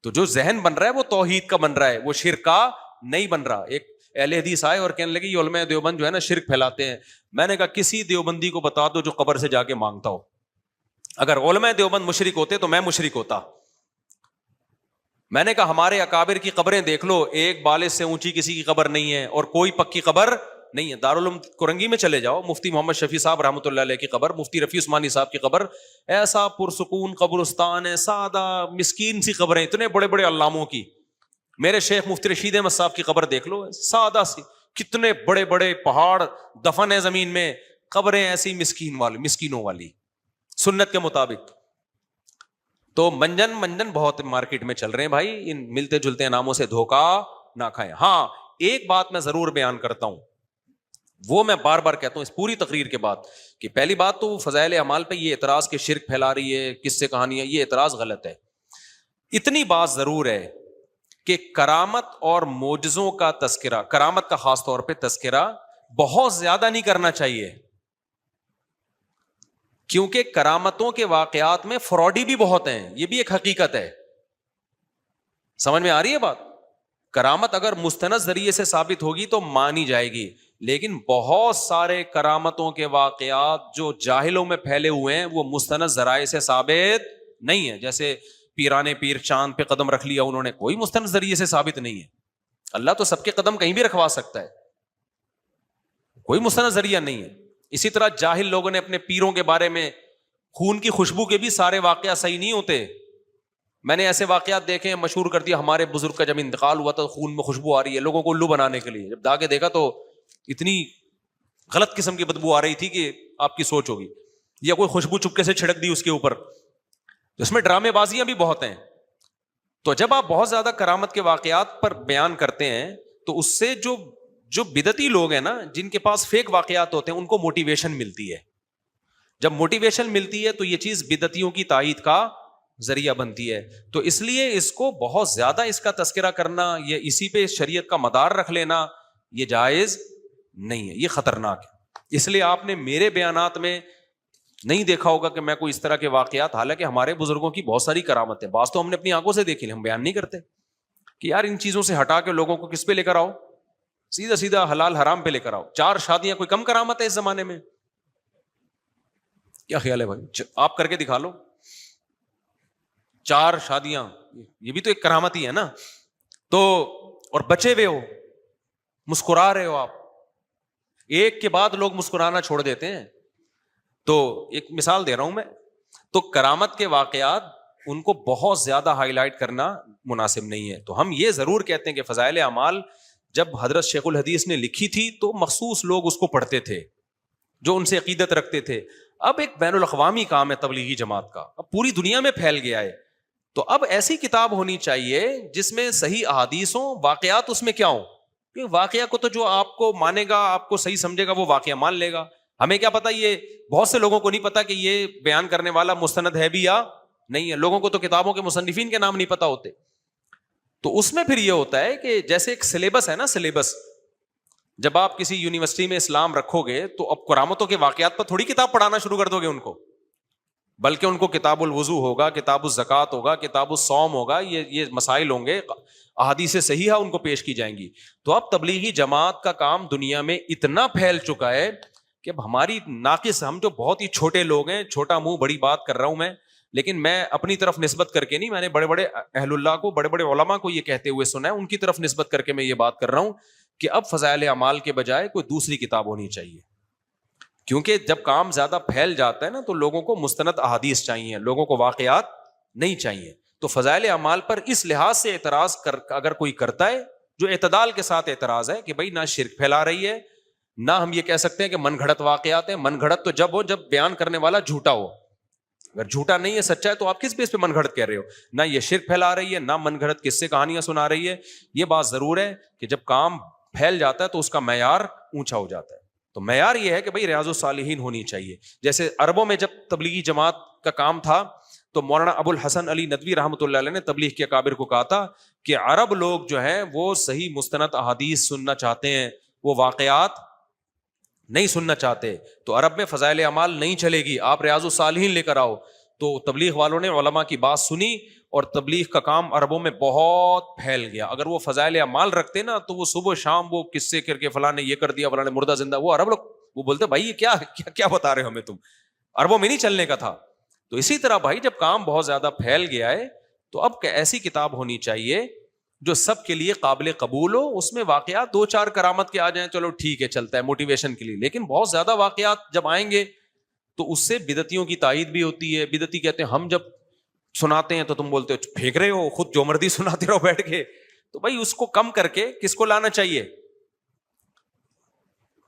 تو جو ذہن بن رہا ہے وہ توحید کا بن رہا ہے, وہ شرک کا نہیں بن رہا. ایک اہل حدیث آئے اور کہنے لگے یہ علماء دیوبند جو ہے نا شرک پھیلاتے ہیں. میں نے کہا کسی دیوبندی کو بتا دو جو قبر سے جا کے مانگتا ہو. اگر علماء دیوبند مشرک ہوتے تو میں مشرک ہوتا. میں نے کہا ہمارے اکابر کی قبریں دیکھ لو, ایک بالش سے اونچی کسی کی قبر نہیں ہے اور کوئی پکی قبر نہیں ہے. دارالعلوم کرنگی میں چلے جاؤ, مفتی محمد شفیع صاحب رحمۃ اللہ علیہ کی قبر, مفتی رفیع عثمانی صاحب کی قبر, ایسا پرسکون قبرستان ہے, سادہ مسکین سی قبریں, اتنے بڑے بڑے علاموں کی. میرے شیخ مفتی رشید احمد صاحب کی قبر دیکھ لو, سادہ سی, کتنے بڑے بڑے پہاڑ دفن ہے زمین میں, قبریں ایسی مسکینوں والی سنت کے مطابق. تو منجن بہت مارکیٹ میں چل رہے ہیں بھائی, ان ملتے جلتے ناموں سے دھوکا نہ کھائیں. ہاں ایک بات میں ضرور بیان کرتا ہوں, وہ میں بار بار کہتا ہوں اس پوری تقریر کے بعد, کہ پہلی بات تو فضائل اعمال پہ یہ اعتراض کہ شرک پھیلا رہی ہے, کس سے کہانی ہے, یہ اعتراض غلط ہے. اتنی بات ضرور ہے کہ کرامت اور معجزوں کا تذکرہ, کرامت کا خاص طور پہ تذکرہ بہت زیادہ نہیں کرنا چاہیے, کیونکہ کرامتوں کے واقعات میں فراڈی بھی بہت ہیں, یہ بھی ایک حقیقت ہے. سمجھ میں آ رہی ہے بات؟ کرامت اگر مستند ذریعے سے ثابت ہوگی تو مانی جائے گی, لیکن بہت سارے کرامتوں کے واقعات جو جاہلوں میں پھیلے ہوئے ہیں وہ مستند ذرائع سے ثابت نہیں ہے. جیسے پیرانے پیر چاند پہ قدم رکھ لیا انہوں نے, کوئی مستند ذریعے سے ثابت نہیں ہے. اللہ تو سب کے قدم کہیں بھی رکھوا سکتا ہے, کوئی مستند ذریعہ نہیں ہے. اسی طرح جاہل لوگوں نے اپنے پیروں کے بارے میں, خون کی خوشبو کے بھی سارے واقعات صحیح نہیں ہوتے. میں نے ایسے واقعات دیکھے ہیں, مشہور کر دیا, ہمارے بزرگ کا جب انتقال ہوا تو خون میں خوشبو آ رہی ہے, لوگوں کو الو بنانے کے لیے. جب دا کے دیکھا تو اتنی غلط قسم کی بدبو آ رہی تھی کہ آپ کی سوچ ہوگی, یا کوئی خوشبو چپکے سے چھڑک دی اس کے اوپر. اس میں ڈرامے بازیاں بھی بہت ہیں. تو جب آپ بہت زیادہ کرامت کے واقعات پر بیان کرتے ہیں تو اس سے جو بدعتی لوگ ہیں نا, جن کے پاس فیک واقعات ہوتے ہیں, ان کو موٹیویشن ملتی ہے. جب موٹیویشن ملتی ہے تو یہ چیز بدعتیوں کی تائید کا ذریعہ بنتی ہے. تو اس لیے اس کو بہت زیادہ اس کا تذکرہ کرنا, یہ اسی پہ شریعت کا مدار رکھ لینا, یہ جائز نہیں ہے, یہ خطرناک ہے. اس لیے آپ نے میرے بیانات میں نہیں دیکھا ہوگا کہ میں کوئی اس طرح کے واقعات, حالانکہ ہمارے بزرگوں کی بہت ساری کرامت ہے, بعض تو ہم نے اپنی آنکھوں سے دیکھی, ہم بیان نہیں کرتے کہ یار ان چیزوں سے ہٹا کے لوگوں کو کس پہ لے کر آؤ, سیدھا سیدھا حلال حرام پہ لے کر آؤ. 4 شادیاں کوئی کم کرامت ہے اس زمانے میں؟ کیا خیال ہے بھائی؟ آپ کر کے دکھا لو 4 شادیاں, یہ بھی تو ایک کرامت ہی ہے نا. تو اور بچے ہوئے ہو, مسکرا رہے ہو آپ, ایک کے بعد لوگ مسکرانا چھوڑ دیتے ہیں. تو ایک مثال دے رہا ہوں میں. تو کرامت کے واقعات ان کو بہت زیادہ ہائی لائٹ کرنا مناسب نہیں ہے. تو ہم یہ ضرور کہتے ہیں کہ فضائل اعمال جب حضرت شیخ الحدیث نے لکھی تھی تو مخصوص لوگ اس کو پڑھتے تھے جو ان سے عقیدت رکھتے تھے. اب ایک بین الاقوامی کام ہے تبلیغی جماعت کا, اب پوری دنیا میں پھیل گیا ہے. تو اب ایسی کتاب ہونی چاہیے جس میں صحیح احادیث ہوں, واقعات اس میں کیا ہوں. کیونکہ واقعہ کو تو جو آپ کو مانے گا, آپ کو صحیح سمجھے گا, وہ واقعہ مان لے گا. ہمیں کیا پتا, یہ بہت سے لوگوں کو نہیں پتا کہ یہ بیان کرنے والا مستند ہے بھی یا نہیں ہے. لوگوں کو تو کتابوں کے مصنفین کے نام نہیں پتا ہوتے. تو اس میں پھر یہ ہوتا ہے کہ جیسے ایک سلیبس ہے نا, سلیبس, جب آپ کسی یونیورسٹی میں اسلام رکھو گے تو اب کرامتوں کے واقعات پر تھوڑی کتاب پڑھانا شروع کر دو گے ان کو, بلکہ ان کو کتاب الوضو ہوگا, کتاب الزکات ہوگا, کتاب الصوم ہوگا, یہ مسائل ہوں گے, احادیث صحیحہ ان کو پیش کی جائیں گی. تو اب تبلیغی جماعت کا کام دنیا میں اتنا پھیل چکا ہے کہ اب ہماری ناقص, ہم جو بہت ہی چھوٹے لوگ ہیں, چھوٹا منہ بڑی بات کر رہا ہوں میں, لیکن میں اپنی طرف نسبت کر کے نہیں, میں نے بڑے بڑے اہل اللہ کو, بڑے بڑے علماء کو یہ کہتے ہوئے سنا ہے, ان کی طرف نسبت کر کے میں یہ بات کر رہا ہوں کہ اب فضائل اعمال کے بجائے کوئی دوسری کتاب ہونی چاہیے. کیونکہ جب کام زیادہ پھیل جاتا ہے نا تو لوگوں کو مستند احادیث چاہیے, لوگوں کو واقعات نہیں چاہیے. تو فضائل اعمال پر اس لحاظ سے اعتراض اگر کوئی کرتا ہے جو اعتدال کے ساتھ اعتراض ہے کہ بھائی نہ شرک پھیلا رہی ہے, نہ ہم یہ کہہ سکتے ہیں کہ من گھڑت واقعات ہیں. من گھڑت تو جب ہو جب بیان کرنے والا جھوٹا ہو, اگر جھوٹا نہیں ہے سچا ہے تو آپ کس بیس پہ من گھڑت کہہ رہے ہو. نہ یہ شرک پھیلا رہی ہے, نہ من گھڑت قصے کہانیاں سنا رہی ہے. یہ بات ضرور ہے کہ جب کام پھیل جاتا ہے تو اس کا معیار اونچا ہو جاتا ہے. تو معیار یہ ہے کہ بھائی ریاض الصالحین ہونی چاہیے. جیسے عربوں میں جب تبلیغی جماعت کا کام تھا تو مولانا ابو الحسن علی ندوی رحمۃ اللہ علیہ نے تبلیغ کے اکابر کو کہا تھا کہ عرب لوگ جو ہیں وہ صحیح مستند احادیث سننا چاہتے ہیں, وہ واقعات نہیں سننا چاہتے. تو عرب میں فضائل اعمال نہیں چلے گی, آپ ریاض الصالحین لے کر آؤ. تو تبلیغ والوں نے علماء کی بات سنی اور تبلیغ کا کام عربوں میں بہت پھیل گیا. اگر وہ فضائل اعمال رکھتے نا تو وہ صبح شام وہ قصے کر کے فلاں نے یہ کر دیا, فلاں نے مردہ زندہ, وہ عرب لوگ وہ بولتے بھائی یہ کیا بتا رہے ہو ہمیں, تم عربوں میں نہیں چلنے کا تھا. تو اسی طرح بھائی جب کام بہت زیادہ پھیل گیا ہے تو اب ایسی کتاب ہونی چاہیے جو سب کے لیے قابل قبول ہو. اس میں واقعات 2-4 کرامت کے آ جائیں چلو ٹھیک ہے, چلتا ہے موٹیویشن کے لیے, لیکن بہت زیادہ واقعات جب آئیں گے تو اس سے بدعتیوں کی تائید بھی ہوتی ہے. بدعتی کہتے ہیں ہم جب سناتے ہیں تو تم بولتے ہو پھینک رہے ہو, خود جو مرضی سناتے رہو بیٹھ کے. تو بھائی اس کو کم کر کے کس کو لانا چاہیے,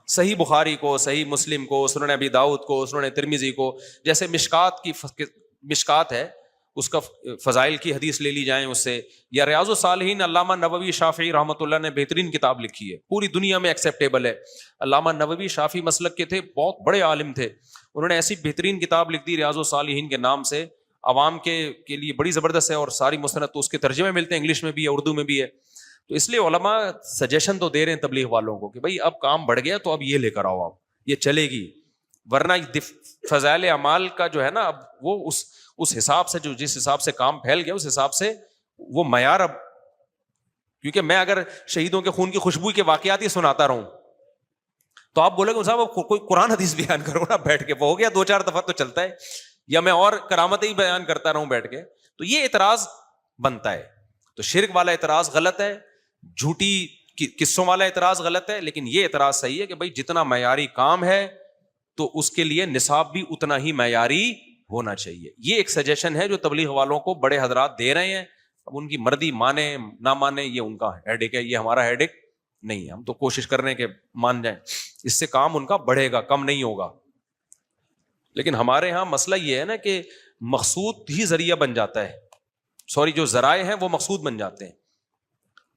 صحیح بخاری کو, صحیح مسلم کو, سنن ابی داؤد کو, سنن ترمذی کو. جیسے مشکات ہے اس کا فضائل کی حدیث لے لی جائیں اس سے, یا ریاض الصالحین علامہ نووی شافعی رحمۃ اللہ نے بہترین کتاب لکھی ہے, پوری دنیا میں ایکسیپٹیبل ہے. علامہ نووی شافعی مسلک کے تھے, بہت بڑے عالم تھے, انہوں نے ایسی بہترین کتاب لکھ دی ریاض الصالحین کے نام سے, عوام کے لیے بڑی زبردست ہے, اور ساری مستند تو اس کے ترجمے ملتے ہیں, انگلش میں بھی ہے, اردو میں بھی ہے. تو اس لیے علماء سجیشن تو دے رہے ہیں تبلیغ والوں کو کہ بھائی اب کام بڑھ گیا تو اب یہ لے کر آؤ, آپ یہ چلے گی. ورنہ فضائل اعمال کا جو ہے نا اب وہ اس حساب سے, جو جس حساب سے کام پھیل گیا اس حساب سے وہ معیار, اب کیونکہ میں اگر شہیدوں کے خون کی خوشبو کے واقعات ہی سناتا رہوں تو آپ بولے گے صاحب کوئی قرآن حدیث بیان کرو نا بیٹھ کے, وہ ہو گیا 2-4 دفعہ تو چلتا ہے, یا میں اور کرامتیں ہی بیان کرتا رہوں بیٹھ کے, تو یہ اعتراض بنتا ہے. تو شرک والا اعتراض غلط ہے, جھوٹی قصوں والا اعتراض غلط ہے, لیکن یہ اعتراض صحیح ہے کہ بھائی جتنا معیاری کام ہے تو اس کے لیے نصاب بھی اتنا ہی معیاری ہونا چاہیے. یہ ایک سجیشن ہے جو تبلیغ والوں کو بڑے حضرات دے رہے ہیں. اب ان کی مرضی مانے نہ مانے یہ ان کا ہیڈک ہے, یہ ہمارا ہیڈک نہیں ہے. ہم تو کوشش کر رہے ہیں کہ مان جائیں, اس سے کام ان کا بڑھے گا, کم نہیں ہوگا. لیکن ہمارے ہاں مسئلہ یہ ہے نا کہ مقصود ہی ذریعہ بن جاتا ہے, جو ذرائع ہیں وہ مقصود بن جاتے ہیں.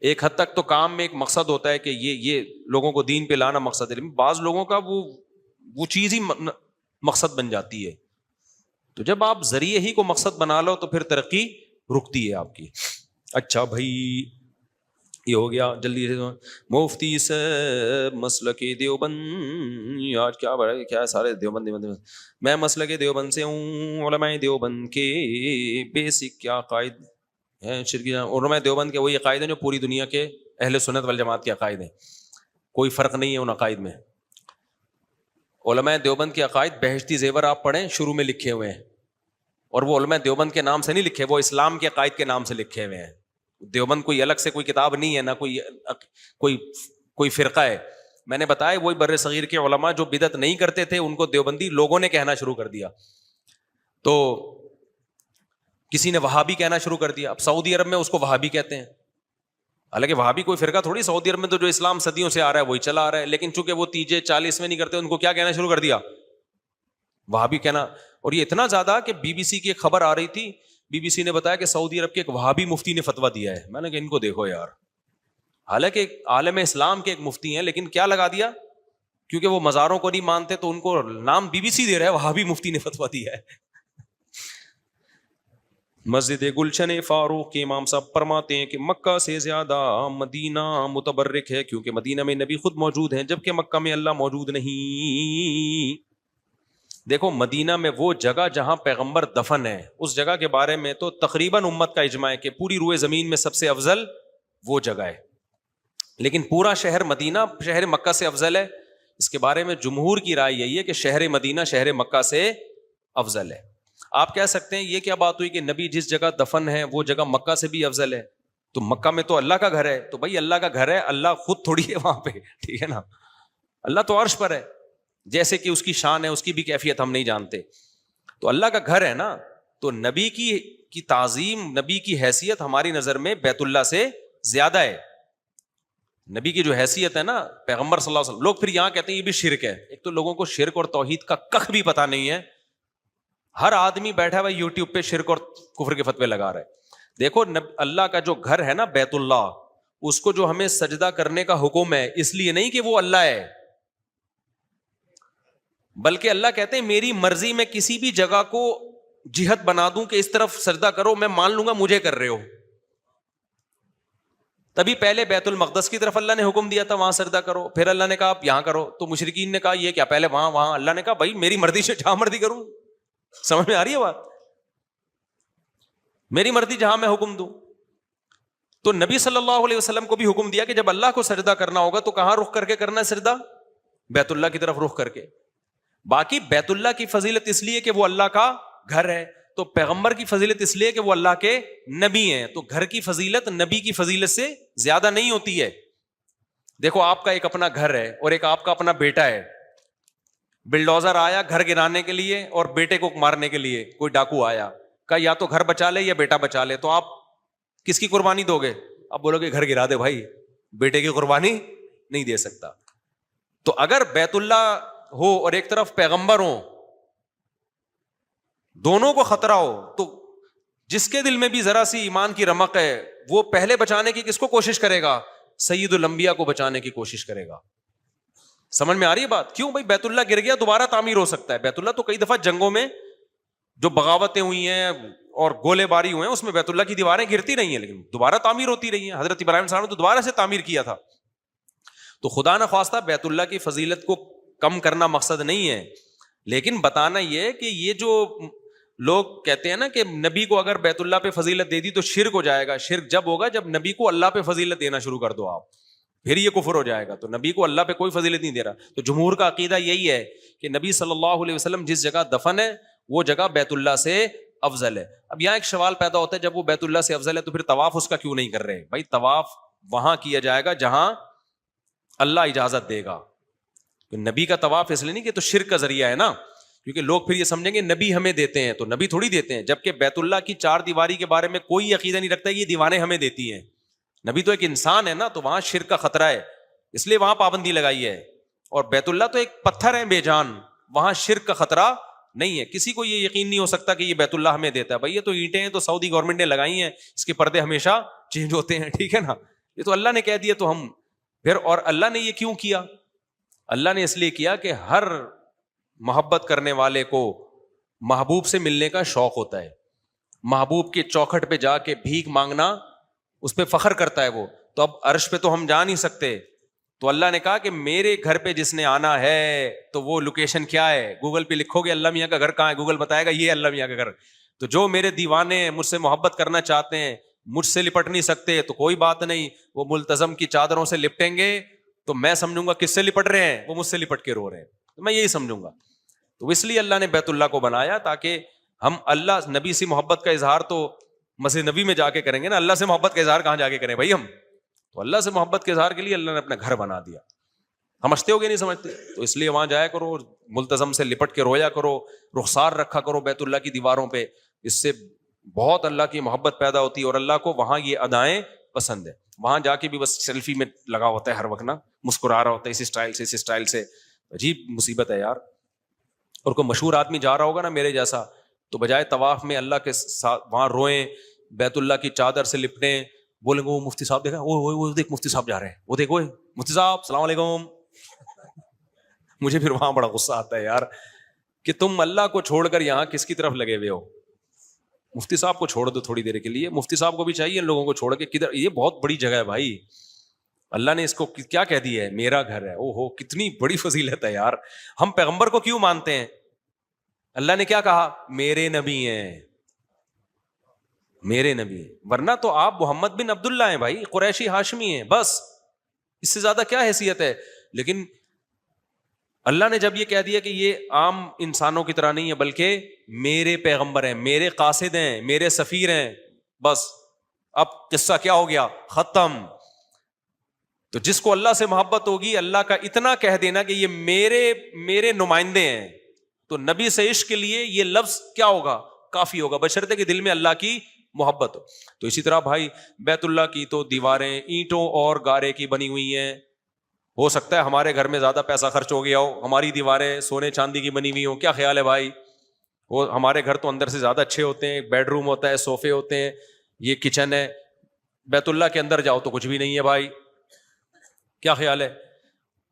ایک حد تک تو کام میں ایک مقصد ہوتا ہے کہ یہ لوگوں کو دین پہ لانا مقصد ہے, لیکن بعض لوگوں کا وہ چیز ہی مقصد بن جاتی ہے. تو جب آپ ذریعے ہی کو مقصد بنا لو تو پھر ترقی رکتی ہے آپ کی. اچھا بھائی یہ ہو گیا, جلدی سے مفتی سے مسلک دیوبند, آج کیا سارے دیوبند. میں مسلک دیوبند سے ہوں. علماء دیوبند کے بیسک کیا عقائد ہیں شرکی, علماء دیوبند کے وہی عقائد ہیں جو پوری دنیا کے اہل سنت والجماعت کے عقائد ہیں, کوئی فرق نہیں ہے ان عقائد میں. علماء دیوبند کے عقائد بہشتی زیور آپ پڑھیں شروع میں لکھے ہوئے ہیں, اور وہ علماء دیوبند کے نام سے نہیں لکھے, وہ اسلام کے عقائد کے نام سے لکھے ہوئے ہیں. دیوبند کوئی الگ سے کوئی کتاب نہیں ہے, نہ کوئی فرقہ ہے. میں نے بتایا وہی بر صغیر کے علماء جو بدعت نہیں کرتے تھے ان کو دیوبندی لوگوں نے کہنا شروع کر دیا. تو کسی نے وہابی کہنا شروع کر دیا. اب سعودی عرب میں اس کو وہابی کہتے ہیں, حالانکہ وہابی کوئی فرقہ تھوڑی. سعودی عرب میں تو جو اسلام صدیوں سے آ رہا ہے وہی چلا آ رہا ہے, لیکن چونکہ وہ تیجے 40 میں نہیں کرتے ان کو کیا کہنا شروع کر دیا, وہابی کہنا. اور یہ اتنا زیادہ کہ بی بی سی کی ایک خبر آ رہی تھی, بی بی سی نے بتایا کہ سعودی عرب کے ایک وہابی مفتی نے فتویٰ دیا ہے. میں نے کہا ان کو دیکھو یار, حالانکہ عالم اسلام کے ایک مفتی ہیں, لیکن کیا لگا دیا, کیونکہ وہ مزاروں کو نہیں مانتے تو ان کو نام بی بی سی دے رہا ہے, وہابی مفتی نے فتویٰ دیا ہے. مسجد گلشن فاروق کے امام صاحب فرماتے ہیں کہ مکہ سے زیادہ مدینہ متبرک ہے, کیونکہ مدینہ میں نبی خود موجود ہیں جبکہ مکہ میں اللہ موجود نہیں. دیکھو مدینہ میں وہ جگہ جہاں پیغمبر دفن ہے, اس جگہ کے بارے میں تو تقریباً امت کا اجماع ہے کہ پوری روئے زمین میں سب سے افضل وہ جگہ ہے. لیکن پورا شہر مدینہ شہر مکہ سے افضل ہے. اس کے بارے میں جمہور کی رائے یہی ہے کہ شہر مدینہ شہر مکہ سے افضل ہے. آپ کہہ سکتے ہیں یہ کیا بات ہوئی کہ نبی جس جگہ دفن ہے وہ جگہ مکہ سے بھی افضل ہے, تو مکہ میں تو اللہ کا گھر ہے. تو بھائی اللہ کا گھر ہے, اللہ خود تھوڑی ہے وہاں پہ, ٹھیک ہے نا, اللہ تو عرش پر ہے, جیسے کہ اس کی شان ہے اس کی بھی کیفیت ہم نہیں جانتے. تو اللہ کا گھر ہے نا, تو نبی کی تعظیم, نبی کی حیثیت ہماری نظر میں بیت اللہ سے زیادہ ہے. نبی کی جو حیثیت ہے نا پیغمبر صلی اللہ علیہ وسلم, لوگ پھر یہاں کہتے ہیں یہ بھی شرک ہے. ایک تو لوگوں کو شرک اور توحید کا کخ بھی پتہ نہیں ہے, ہر آدمی بیٹھا ہوا یوٹیوب پہ شرک اور کفر کے فتوے لگا رہا ہے. دیکھو اللہ کا جو گھر ہے نا بیت اللہ, اس کو جو ہمیں سجدہ کرنے کا حکم ہے اس لیے نہیں کہ وہ اللہ ہے, بلکہ اللہ کہتے ہیں میری مرضی میں کسی بھی جگہ کو جہت بنا دوں کہ اس طرف سجدہ کرو, میں مان لوں گا مجھے کر رہے ہو. تبھی پہلے بیت المقدس کی طرف اللہ نے حکم دیا تھا وہاں سجدہ کرو, پھر اللہ نے کہا آپ یہاں کرو. تو مشرکین نے کہا یہ کیا, پہلے وہاں اللہ نے کہا بھائی میری مرضی سے جہاں مرضی کروں. سمجھ میں آ رہی ہے بات, میری مرضی جہاں میں حکم دوں. تو نبی صلی اللہ علیہ وسلم کو بھی حکم دیا کہ جب اللہ کو سجدہ کرنا ہوگا تو کہاں رخ کر کے کرنا ہے سجدہ, بیت اللہ کی طرف رخ کر کے. باقی بیت اللہ کی فضیلت اس لیے کہ وہ اللہ کا گھر ہے, تو پیغمبر کی فضیلت اس لیے کہ وہ اللہ کے نبی ہیں. تو گھر کی فضیلت نبی کی فضیلت سے زیادہ نہیں ہوتی ہے. دیکھو آپ کا ایک اپنا گھر ہے اور ایک آپ کا اپنا بیٹا ہے, بلڈوزر آیا گھر گرانے کے لیے اور بیٹے کو مارنے کے لیے, کوئی ڈاکو آیا, کہا یا تو گھر بچا لے یا بیٹا بچا لے, تو آپ کس کی قربانی دو گے؟ آپ بولو گے گھر گرا دے بھائی, بیٹے کی قربانی نہیں دے سکتا. تو اگر بیت اللہ ہو اور ایک طرف پیغمبر ہو, دونوں کو خطرہ ہو, تو جس کے دل میں بھی ذرا سی ایمان کی رمق ہے وہ پہلے بچانے کی کس کو کوشش کرے گا؟ سید الانبیاء کو بچانے کی کوشش کرے گا. سمجھ میں آ رہی ہے بات؟ کیوں بھائی بیت اللہ گر گیا دوبارہ تعمیر ہو سکتا ہے. بیت اللہ تو کئی دفعہ جنگوں میں جو بغاوتیں ہوئی ہیں اور گولے باری ہوئے ہیں اس میں بیت اللہ کی دیواریں گرتی رہی ہیں لیکن دوبارہ تعمیر ہوتی رہی ہیں. حضرت ابراہیم صاحب نے تو دوبارہ سے تعمیر کیا تھا. تو خدا نہ خواستہ بیت اللہ کی فضیلت کو کم کرنا مقصد نہیں ہے, لیکن بتانا یہ کہ یہ جو لوگ کہتے ہیں نا کہ نبی کو اگر بیت اللہ پہ فضیلت دے دی تو شرک ہو جائے گا. شرک جب ہوگا جب نبی کو اللہ پہ فضیلت دینا شروع کر دو آپ, پھر یہ کفر ہو جائے گا. تو نبی کو اللہ پہ کوئی فضیلت نہیں دے رہا. تو جمہور کا عقیدہ یہی ہے کہ نبی صلی اللہ علیہ وسلم جس جگہ دفن ہے وہ جگہ بیت اللہ سے افضل ہے. اب یہاں ایک سوال پیدا ہوتا ہے, جب وہ بیت اللہ سے افضل ہے تو پھر طواف اس کا کیوں نہیں کر رہے؟ بھائی طواف وہاں کیا جائے گا جہاں اللہ اجازت دے گا. نبی کا طواف اس لیے نہیں کہ تو شرک کا ذریعہ ہے نا, کیونکہ لوگ پھر یہ سمجھیں گے نبی ہمیں دیتے ہیں, تو نبی تھوڑی دیتے ہیں. جبکہ بیت اللہ کی چار دیواری کے بارے میں کوئی عقیدہ نہیں رکھتا یہ دیواریں ہمیں دیتی ہیں. نبی تو ایک انسان ہے نا, تو وہاں شرک کا خطرہ ہے اس لیے وہاں پابندی لگائی ہے. اور بیت اللہ تو ایک پتھر ہے بے جان, وہاں شرک کا خطرہ نہیں ہے. کسی کو یہ یقین نہیں ہو سکتا کہ یہ بیت اللہ ہمیں دیتا ہے. بھائی یہ تو اینٹیں ہیں تو سعودی گورنمنٹ نے لگائی ہیں, اس کے پردے ہمیشہ چینج ہوتے ہیں, ٹھیک ہے نا, یہ تو اللہ نے کہہ دیا تو ہم پھر. اور اللہ نے یہ کیوں کیا؟ اللہ نے اس لیے کیا کہ ہر محبت کرنے والے کو محبوب سے ملنے کا شوق ہوتا ہے. محبوب کے چوکھٹ پہ جا کے بھیک مانگنا اس پہ فخر کرتا ہے وہ. تو اب عرش پہ تو ہم جا نہیں سکتے, تو اللہ نے کہا کہ میرے گھر پہ جس نے آنا ہے تو وہ لوکیشن کیا ہے, گوگل پہ لکھو گے اللہ میاں کا گھر کہاں ہے, گوگل بتائے گا یہ اللہ میاں کا گھر. تو جو میرے دیوانے مجھ سے محبت کرنا چاہتے ہیں, مجھ سے لپٹ نہیں سکتے, تو کوئی بات نہیں, وہ ملتزم کی چادروں سے لپٹیں گے تو میں سمجھوں گا کس سے لپٹ رہے ہیں, وہ مجھ سے لپٹ کے رو رہے ہیں, تو میں یہی سمجھوں گا. تو اس لیے اللہ نے بیت اللہ کو بنایا تاکہ ہم اللہ نبی سے محبت کا اظہار تو مسجد نبی میں جا کے کریں گے نا, اللہ سے محبت کا اظہار کہاں جا کے کریں بھائی ہم؟ تو اللہ سے محبت کے اظہار کے لیے اللہ نے اپنا گھر بنا دیا. سمجھتے ہو گے نہیں سمجھتے؟ تو اس لیے وہاں جایا کرو, ملتزم سے لپٹ کے رویا کرو, رخسار رکھا کرو بیت اللہ کی دیواروں پہ, اس سے بہت اللہ کی محبت پیدا ہوتی ہے, اور اللہ کو وہاں یہ ادائیں پسند ہے. وہاں جا کے بھی بس سیلفی میں لگا ہوتا ہے ہر وقت نا, مسکرا رہا ہوتا ہے اس اسٹائل سے, عجیب مصیبت ہے یار. اور کوئی مشہور آدمی جا رہا ہوگا نا میرے جیسا, تو بجائے طواف میں اللہ کے ساتھ وہاں روئیں, بیت اللہ کی چادر سے لپٹیں, بولیں گے وہ مفتی صاحب دیکھا, وہ دیکھ مفتی صاحب جا رہے ہیں, وہ دیکھ وہ مفتی صاحب السلام علیکم. مجھے پھر وہاں بڑا غصہ آتا ہے یار کہ تم اللہ کو چھوڑ کر یہاں کس کی طرف لگے ہوئے ہو. مفتی صاحب کو چھوڑ دو تھوڑی دیر کے لیے, مفتی صاحب کو بھی چاہیے ان لوگوں کو چھوڑ کے کدھر, یہ بہت بڑی جگہ ہے بھائی, اللہ نے اس کو کیا کہہ دیا ہے, میرا گھر ہے. او ہو کتنی بڑی فضیلت ہے یار. ہم پیغمبر کو کیوں مانتے ہیں؟ اللہ نے کیا کہا, میرے نبی ہیں, میرے نبی ہیں. ورنہ تو آپ محمد بن عبداللہ ہیں بھائی, قریشی ہاشمی ہیں, بس اس سے زیادہ کیا حیثیت ہے. لیکن اللہ نے جب یہ کہہ دیا کہ یہ عام انسانوں کی طرح نہیں ہے بلکہ میرے پیغمبر ہیں, میرے قاصد ہیں, میرے سفیر ہیں, بس اب قصہ کیا ہو گیا, ختم. تو جس کو اللہ سے محبت ہوگی, اللہ کا اتنا کہہ دینا کہ یہ میرے نمائندے ہیں, تو نبی سے عشق کے لیے یہ لفظ کیا ہوگا, کافی ہوگا, بشرطے کہ دل میں اللہ کی محبت ہو. تو اسی طرح بھائی بیت اللہ کی تو دیواریں اینٹوں اور گارے کی بنی ہوئی ہیں. ہو سکتا ہے ہمارے گھر میں زیادہ پیسہ خرچ ہو گیا ہو, ہماری دیواریں سونے چاندی کی بنی ہوئی ہوں, کیا خیال ہے بھائی؟ وہ ہمارے گھر تو اندر سے زیادہ اچھے ہوتے ہیں, بیڈ روم ہوتا ہے, صوفے ہوتے ہیں, یہ کچن ہے. بیت اللہ کے اندر جاؤ تو کچھ بھی نہیں ہے بھائی, کیا خیال ہے؟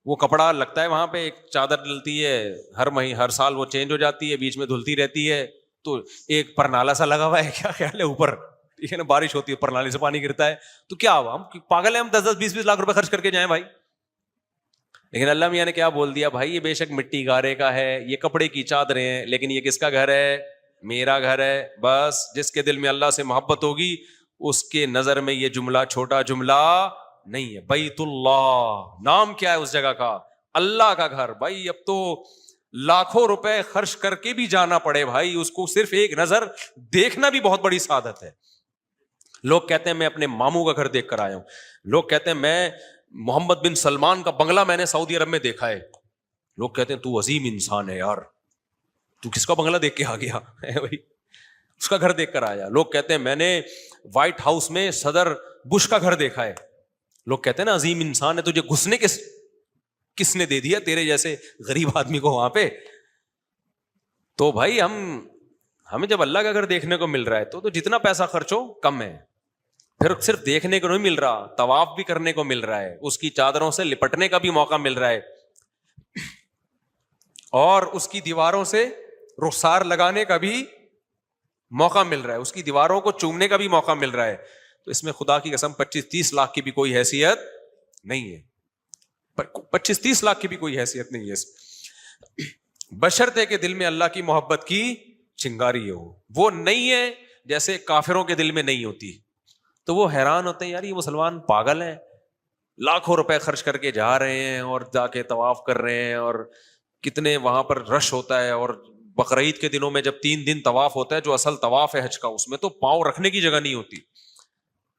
وہ کپڑا لگتا ہے وہاں پہ, ایک چادر ڈلتی ہے ہر سال وہ چینج ہو جاتی ہے, بیچ میں دھلتی رہتی ہے, تو ایک پرنالا سا لگا ہوا ہے, کیا خیال ہے اوپر, ٹھیک ہے نا, بارش ہوتی ہے پرنالے سے پانی گرتا ہے, تو کیا ہوا, ہم پاگل ہیں ہم 10-20 لاکھ روپے خرچ کر کے جائیں بھائی؟ لیکن اللہ میاں نے کیا بول دیا, بھائی یہ بے شک مٹی گارے کا ہے, یہ کپڑے کی چادریں ہیں, لیکن یہ کس کا گھر ہے, میرا گھر ہے. بس جس کے دل میں اللہ سے محبت ہوگی اس کے نظر میں یہ جملہ چھوٹا جملہ نہیں ہے. بیت اللہ نام کیا ہے اس جگہ کا, اللہ کا گھر. بھائی اب تو لاکھوں روپے خرچ کر کے بھی جانا پڑے بھائی, اس کو صرف ایک نظر دیکھنا بھی بہت بڑی سعادت ہے. لوگ کہتے ہیں میں اپنے ماموں کا گھر دیکھ کر آیا ہوں, لوگ کہتے ہیں میں محمد بن سلمان کا بنگلہ میں نے سعودی عرب میں دیکھا ہے. لوگ کہتے ہیں تو عظیم انسان ہے یار, تو کس کا بنگلہ دیکھ کے آ گیا بھائی, اس کا گھر دیکھ کر آیا. لوگ کہتے ہیں میں نے وائٹ ہاؤس میں صدر بش کا گھر دیکھا ہے. لوگ کہتے ہیں نا عظیم انسان ہے, تجھے گھسنے کس نے دے دیا تیرے جیسے غریب آدمی کو وہاں پہ. تو بھائی ہمیں جب اللہ کا گھر دیکھنے کو مل رہا ہے تو جتنا پیسہ خرچ ہو کم ہے. پھر صرف دیکھنے کو نہیں مل رہا, طواف بھی کرنے کو مل رہا ہے, اس کی چادروں سے لپٹنے کا بھی موقع مل رہا ہے, اور اس کی دیواروں سے رخسار لگانے کا بھی موقع مل رہا ہے, اس کی دیواروں کو چومنے کا بھی موقع مل رہا ہے. تو اس میں خدا کی قسم 25-30 لاکھ کی بھی کوئی حیثیت نہیں ہے, 25-30 لاکھ کی بھی کوئی حیثیت نہیں ہے, بشرطے کہ دل میں اللہ کی محبت کی چنگاری ہو. وہ نہیں ہے جیسے کافروں کے دل میں نہیں ہوتی, تو وہ حیران ہوتے ہیں یار یہ مسلمان پاگل ہیں, لاکھوں روپے خرچ کر کے جا رہے ہیں اور جا کے طواف کر رہے ہیں, اور کتنے وہاں پر رش ہوتا ہے. اور بقرعید کے دنوں میں جب 3 دن طواف ہوتا ہے, جو اصل طواف ہے حج کا, اس میں تو پاؤں رکھنے کی جگہ نہیں ہوتی,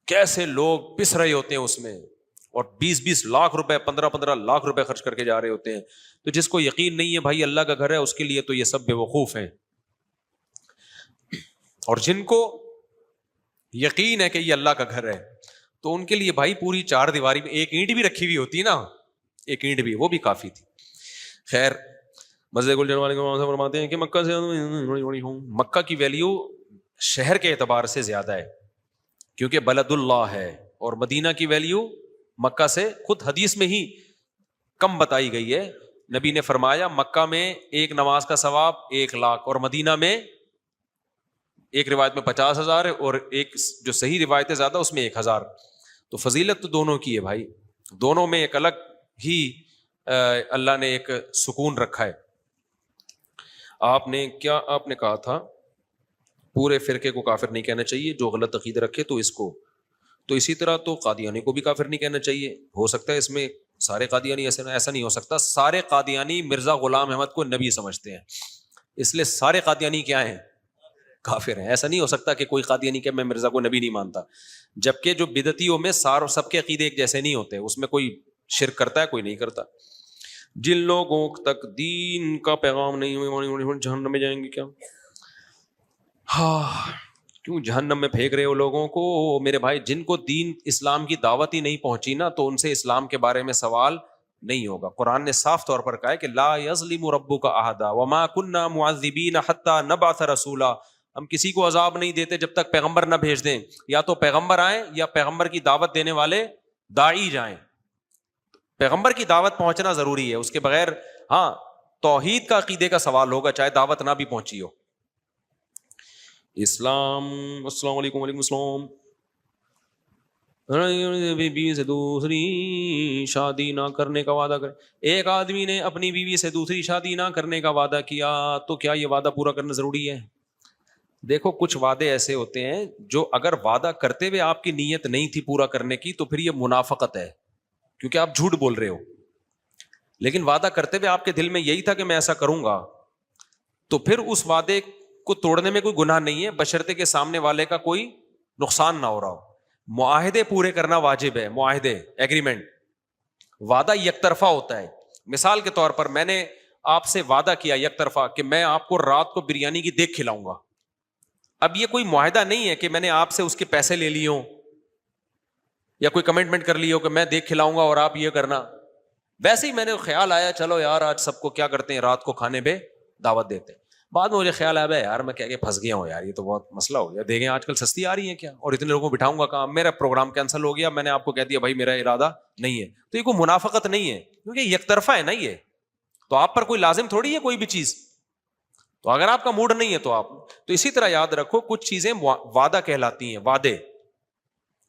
کیسے لوگ پس رہے ہوتے ہیں اس میں, اور 20-20 لاکھ روپے 15-15 لاکھ روپے خرچ کر کے جا رہے ہوتے ہیں. تو جس کو یقین نہیں ہے بھائی اللہ کا گھر ہے, اس کے لیے تو یہ سب بے وقوف ہیں. اور جن کو یقین ہے کہ یہ اللہ کا گھر ہے, تو ان کے لیے بھائی پوری 4 دیواری میں ایک اینٹ بھی رکھی ہوئی ہوتی نا, ایک اینٹ بھی, وہ بھی کافی تھی. خیر مسجد گل جنوانی کو فرماتے ہیں کہ مکہ سے مکہ کی ویلیو شہر کے اعتبار سے زیادہ ہے کیونکہ بلد اللہ ہے, اور مدینہ کی ویلیو مکہ سے خود حدیث میں ہی کم بتائی گئی ہے. نبی نے فرمایا مکہ میں ایک نماز کا ثواب 1 لاکھ, اور مدینہ میں ایک روایت میں 50,000 ہے, اور ایک جو صحیح روایت ہے زیادہ اس میں 1,000. تو فضیلت تو دونوں کی ہے بھائی, دونوں میں ایک الگ ہی اللہ نے ایک سکون رکھا ہے. آپ نے کہا تھا پورے فرقے کو کافر نہیں کہنا چاہیے جو غلط عقیدہ رکھے, تو اس کو, تو اسی طرح تو قادیانی کو بھی کافر نہیں کہنا چاہیے. ہو سکتا ہے اس میں سارے قادیانی ایسا نہیں ہو سکتا, سارے قادیانی مرزا غلام احمد کو نبی سمجھتے ہیں, اس لیے سارے قادیانی کیا ہیں, کافر ہیں. ایسا نہیں ہو سکتا کہ کوئی قادیانی کہ میں مرزا کو نبی نہیں مانتا, جبکہ جو بدعتیوں میں سب کے عقیدے ایک جیسے نہیں ہوتے, اس میں کوئی شرک کرتا ہے کوئی نہیں کرتا. جن لوگوں تک دین کا پیغام نہیں ہوئے جہنم میں جائیں گے کیا؟ ہاں, کیوں جہنم میں پھینک رہے ہو لوگوں کو؟ میرے بھائی, جن کو دین اسلام کی دعوت ہی نہیں پہنچی نا, تو ان سے اسلام کے بارے میں سوال نہیں ہوگا. قرآن نے صاف طور پر کہا ہے کہ لا یظلم ربک احدا وما کنا معذبین حتی نبعث رسولا. ہم کسی کو عذاب نہیں دیتے جب تک پیغمبر نہ بھیج دیں. یا تو پیغمبر آئیں یا پیغمبر کی دعوت دینے والے داعی جائیں. پیغمبر کی دعوت پہنچنا ضروری ہے, اس کے بغیر ہاں توحید کا عقیدے کا سوال ہوگا چاہے دعوت نہ بھی پہنچی ہو. اسلام, السلام علیکم. وعلیکم السلام. بیوی سے دوسری شادی نہ کرنے کا وعدہ کرے. ایک آدمی نے اپنی بیوی سے دوسری شادی نہ کرنے کا وعدہ کیا, تو کیا یہ وعدہ پورا کرنا ضروری ہے؟ دیکھو, کچھ وعدے ایسے ہوتے ہیں جو اگر وعدہ کرتے ہوئے آپ کی نیت نہیں تھی پورا کرنے کی تو پھر یہ منافقت ہے, کیونکہ آپ جھوٹ بول رہے ہو. لیکن وعدہ کرتے ہوئے آپ کے دل میں یہی تھا کہ میں ایسا کروں گا, تو پھر اس وعدے کو توڑنے میں کوئی گناہ نہیں ہے, بشرطے کے سامنے والے کا کوئی نقصان نہ ہو رہا ہو. معاہدے پورے کرنا واجب ہے. معاہدے, ایگریمنٹ, وعدہ یک طرفہ ہوتا ہے. مثال کے طور پر میں نے آپ سے وعدہ کیا یک طرفہ کہ میں آپ کو رات کو بریانی کی دیگ کھلاؤں گا. اب یہ کوئی معاہدہ نہیں ہے کہ میں نے آپ سے اس کے پیسے لے لیے ہوں یا کوئی کمٹمنٹ کر لی ہو کہ میں دیگ کھلاؤں گا اور آپ یہ کرنا. ویسے ہی میں نے خیال آیا چلو یار آج سب کو کیا کرتے ہیں رات کو کھانے پہ دعوت دیتے ہیں. بعد میں مجھے خیال آیا یار میں کیا کہ پھنس گیا ہوں یار, یہ تو بہت مسئلہ ہو گیا. دیکھیں آج کل سستی آ رہی ہیں کیا, اور اتنے لوگوں کو بٹھاؤں گا کہاں, میرا پروگرام کینسل ہو گیا. میں نے آپ کو کہہ دیا بھائی میرا ارادہ نہیں ہے. تو یہ کوئی منافقت نہیں ہے, کیونکہ یک طرفہ ہے نا یہ, تو آپ پر کوئی لازم تھوڑی ہے کوئی بھی چیز. تو اگر آپ کا موڈ نہیں ہے تو آپ, تو اسی طرح یاد رکھو کچھ چیزیں وعدہ کہلاتی ہیں. وعدے,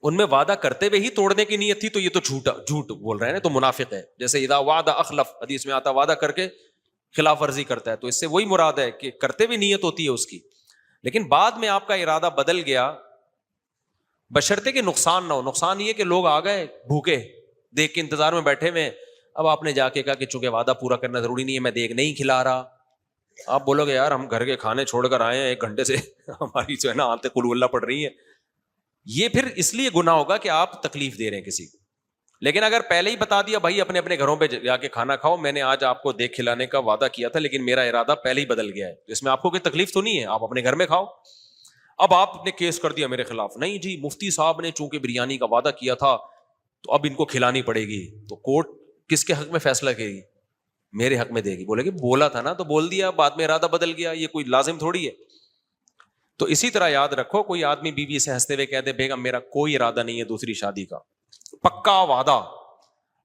ان میں وعدہ کرتے ہوئے ہی توڑنے کی نیت تھی تو یہ تو جھوٹ بول رہے ہیں, تو منافق ہے. جیسے اذا وعد اخلف, حدیث میں آتا وعدہ کر کے خلاف ورزی کرتا ہے, تو اس سے وہی مراد ہے کہ کرتے ہوئے نیت ہوتی ہے اس کی, لیکن بعد میں آپ کا ارادہ بدل گیا, بشرطے کہ نقصان نہ ہو. نقصان یہ کہ لوگ آ گئے بھوکے دیکھ کے انتظار میں بیٹھے ہوئے, اب آپ نے جا کے کہا کہ چونکہ وعدہ پورا کرنا ضروری نہیں ہے میں دیکھ نہیں کھلا رہا. آپ بولو گے یار ہم گھر کے کھانے چھوڑ کر آئے ہیں 1 گھنٹے سے, ہماری جو ہے نا آتے قل اللہ پڑھ رہی ہے. یہ پھر اس لیے گناہ ہوگا کہ آپ تکلیف دے رہے ہیں کسی کو. لیکن اگر پہلے ہی بتا دیا بھائی اپنے اپنے گھروں پہ جا کے کھانا کھاؤ, میں نے آج آپ کو دیکھ کھلانے کا وعدہ کیا تھا لیکن میرا ارادہ پہلے ہی بدل گیا ہے, تو اس میں آپ کو کوئی تکلیف تو نہیں ہے, آپ اپنے گھر میں کھاؤ. اب آپ نے کیس کر دیا میرے خلاف, نہیں جی مفتی صاحب نے چونکہ بریانی کا وعدہ کیا تھا تو اب ان کو کھلانی پڑے گی, تو کورٹ کس کے حق میں فیصلہ کرے گی؟ میرے حق میں دے گی. بولے کہ بولا تھا نا تو بول دیا, بعد میں ارادہ بدل گیا, یہ کوئی لازم تھوڑی ہے. تو اسی طرح یاد رکھو, کوئی آدمی بیوی سے ہنستے ہوئے کہہ دے بیگم میرا کوئی ارادہ نہیں ہے دوسری شادی کا, پکا وعدہ.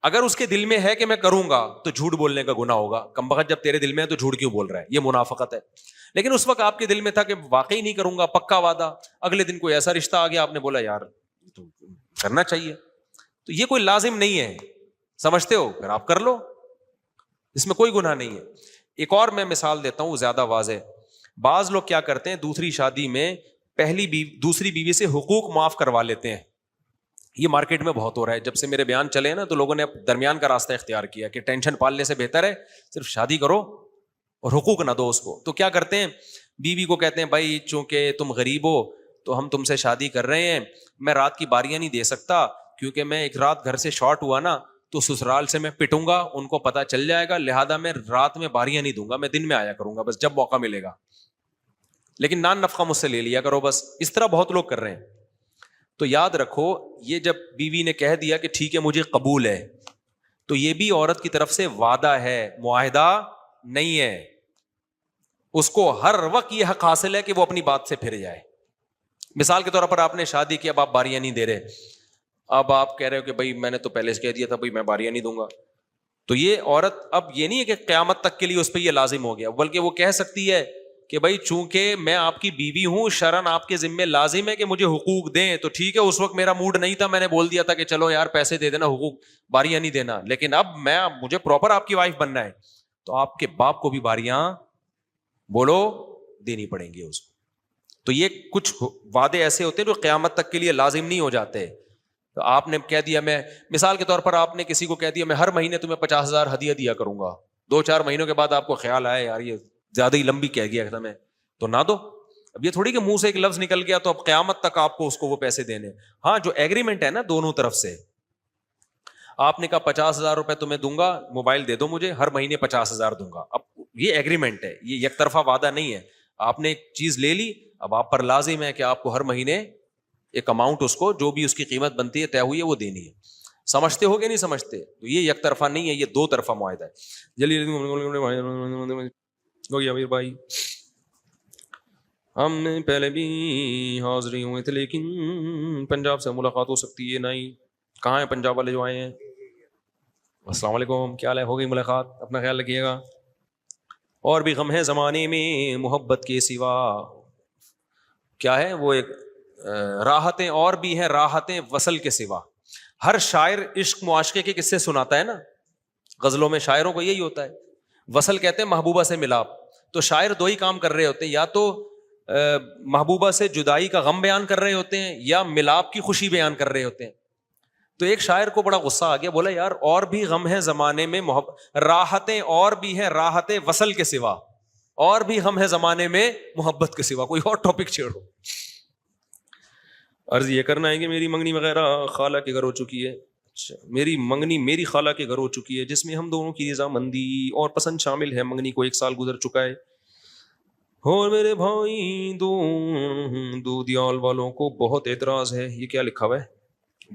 اگر اس کے دل میں ہے کہ میں کروں گا تو جھوٹ بولنے کا گناہ ہوگا. کم بخت جب تیرے دل میں ہے تو جھوٹ کیوں بول رہا ہے, یہ منافقت ہے. لیکن اس وقت آپ کے دل میں تھا کہ واقعی نہیں کروں گا, پکا وعدہ, اگلے دن کوئی ایسا رشتہ آ گیا آپ نے بولا یار تو کرنا چاہیے, تو یہ کوئی لازم نہیں ہے. سمجھتے ہو, پھر آپ کر لو, اس میں کوئی گناہ نہیں ہے. ایک اور میں مثال دیتا ہوں زیادہ واضح. بعض لوگ کیا کرتے ہیں دوسری شادی میں دوسری بیوی سے حقوق معاف کروا لیتے ہیں. یہ مارکیٹ میں بہت ہو رہا ہے. جب سے میرے بیان چلے نا تو لوگوں نے درمیان کا راستہ اختیار کیا کہ ٹینشن پالنے سے بہتر ہے صرف شادی کرو اور حقوق نہ دو اس کو. تو کیا کرتے ہیں, بیوی کو کہتے ہیں بھائی چونکہ تم غریب ہو تو ہم تم سے شادی کر رہے ہیں, میں رات کی باریاں نہیں دے سکتا کیونکہ میں ایک رات گھر سے شارٹ ہوا نا تو سسرال سے میں پٹوں گا, ان کو پتا چل جائے گا, لہذا میں رات میں باریاں نہیں دوں گا, میں دن میں آیا کروں گا بس جب موقع ملے گا, لیکن نان نفقہ مجھ سے لے لیا کرو بس. اس طرح بہت لوگ کر رہے ہیں. تو یاد رکھو یہ جب بیوی نے کہہ دیا کہ ٹھیک ہے مجھے قبول ہے, تو یہ بھی عورت کی طرف سے وعدہ ہے, معاہدہ نہیں ہے. اس کو ہر وقت یہ حق حاصل ہے کہ وہ اپنی بات سے پھر جائے. مثال کے طور پر آپ نے شادی کی, اب آپ باریاں نہیں دے رہے, اب آپ کہہ رہے ہو کہ بھائی میں نے تو پہلے سے کہہ دیا تھا بھائی میں باریاں نہیں دوں گا. تو یہ عورت اب یہ نہیں ہے کہ قیامت تک کے لیے اس پہ یہ لازم ہو گیا, بلکہ وہ کہہ سکتی ہے کہ بھائی چونکہ میں آپ کی بیوی ہوں, شرعاً آپ کے ذمے لازم ہے کہ مجھے حقوق دیں. تو ٹھیک ہے اس وقت میرا موڈ نہیں تھا, میں نے بول دیا تھا کہ چلو یار پیسے دے دینا, حقوق باریاں نہیں دینا, لیکن اب مجھے پراپر آپ کی وائف بننا ہے تو آپ کے باپ کو بھی باریاں بولو دینی پڑیں گی اس کو. تو یہ کچھ وعدے ایسے ہوتے ہیں جو قیامت تک کے لیے لازم نہیں ہو جاتے. تو آپ نے کہہ دیا, میں مثال کے طور پر آپ نے کسی کو کہہ دیا میں ہر مہینے تمہیں 50,000 ہدیہ دیا کروں گا, 2-4 مہینوں کے بعد آپ کو خیال آیا یار یہ زیادہ ہی لمبی کہہ گیا تھا میں, تو نہ دو. اب یہ تھوڑی کہ منہ سے ایک لفظ نکل گیا تو اب قیامت تک آپ کو اس کو وہ پیسے دینے. ہاں جو ایگریمنٹ ہے نا دونوں طرف سے, آپ نے کہا 50,000 روپے تمہیں دوں گا, موبائل دے دو مجھے, ہر مہینے 50,000 دوں گا. اب یہ ایگریمنٹ ہے, یہ یک طرفہ وعدہ نہیں ہے. آپ نے ایک چیز لے لی, اب آپ پر لازم ہے کہ آپ کو ہر مہینے ایک اماؤنٹ اس کو جو بھی اس کی قیمت بنتی ہے طے ہوئی ہے وہ دینی ہے. سمجھتے ہو کہ نہیں سمجھتے؟ تو یہ یک طرفہ نہیں ہے, یہ دو طرفہ معاہدہ ہے. جلدی ہو گیا امیر بھائی, ہم نے پہلے بھی حاضری ہوئے تھے لیکن پنجاب سے ملاقات ہو سکتی ہے نہیں. کہاں ہیں پنجاب والے جو آئے ہیں؟ السلام علیکم, کیا حال ہے؟ ہو گئی ملاقات, اپنا خیال رکھیے گا. اور بھی غم ہے زمانے میں محبت کے سوا, کیا ہے وہ ایک راحتیں اور بھی ہیں راحتیں وصل کے سوا. ہر شاعر عشق معاشقے کے قصے سناتا ہے نا, غزلوں میں شاعروں کو یہی ہوتا ہے. وصل کہتے ہیں محبوبہ سے ملاپ, تو شاعر دو ہی کام کر رہے ہوتے ہیں, یا تو محبوبہ سے جدائی کا غم بیان کر رہے ہوتے ہیں یا ملاپ کی خوشی بیان کر رہے ہوتے ہیں. تو ایک شاعر کو بڑا غصہ آ گیا, بولا یار اور بھی غم ہے زمانے میں راحتیں اور بھی ہیں راحتیں وصل کے سوا, اور بھی غم ہے زمانے میں محبت کے سوا, کوئی اور ٹاپک چھیڑو. عرض یہ کرنا ہے کہ میری منگنی وغیرہ خالہ کے گھر ہو چکی ہے. اچھا, میری منگنی میری خالہ کے گھر ہو چکی ہے جس میں ہم دونوں کی رضامندی اور پسند شامل ہے. منگنی کو 1 سال گزر چکا ہے اور میرے بھائی دودیال والوں کو بہت اعتراض ہے. یہ کیا لکھا ہوا ہے؟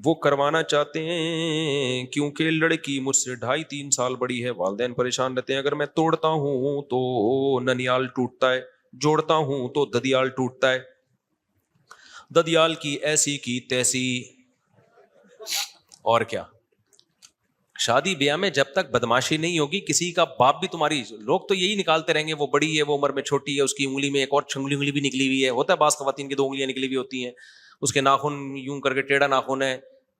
وہ کروانا چاہتے ہیں کیونکہ لڑکی مجھ سے 2.5-3 سال بڑی ہے. والدین پریشان رہتے ہیں, اگر میں توڑتا ہوں تو ننیال ٹوٹتا ہے, جوڑتا ہوں تو ددیال ٹوٹتا ہے. ددیال کی ایسی کی تیسی. اور کیا, شادی بیاہ میں جب تک بدماشی نہیں ہوگی, کسی کا باپ بھی تمہاری, لوگ تو یہی نکالتے رہیں گے وہ بڑی ہے وہ عمر میں چھوٹی ہے, اس کی انگلی میں ایک اور انگلی بھی نکلی ہوئی ہے. ہوتا ہے بعض خواتین کی 2 انگلیاں نکلی ہوئی ہوتی ہیں, اس کے ناخن یوں کر کے ٹیڑھا ناخن ہے.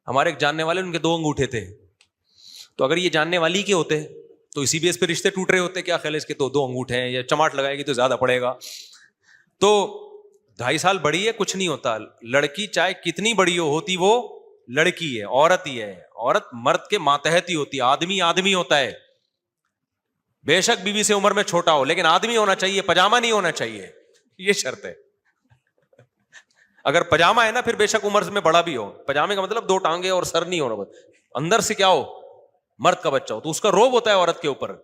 ہمارے ایک جاننے والے ان کے 2 انگوٹھے تھے, تو اگر یہ جاننے والی کے ہوتے تو اسی بیس پہ رشتے ٹوٹ رہے ہوتے. کیا خیال ہے اس کے تو 2 انگوٹھے ہیں, یا چماٹ لگائے گی تو زیادہ پڑے گا. تو 2.5 سال بڑی ہے کچھ نہیں ہوتا. لڑکی چاہے کتنی بڑی ہوتی وہ لڑکی ہے, عورت ہی ہے. عورت مرد کے ماتحت ہی ہوتی ہے, آدمی آدمی ہوتا ہے. بے شک بیوی سے عمر میں چھوٹا ہو لیکن آدمی ہونا چاہیے, پجامہ نہیں ہونا چاہیے, یہ شرط ہے. اگر پجامہ ہے نا پھر بے شک عمر میں بڑا بھی ہو. پجامے کا مطلب 2 ٹانگیں اور سر نہیں ہونا, اندر سے کیا ہو, مرد کا بچہ ہو, تو اس کا روب ہوتا ہے عورت کے اوپر.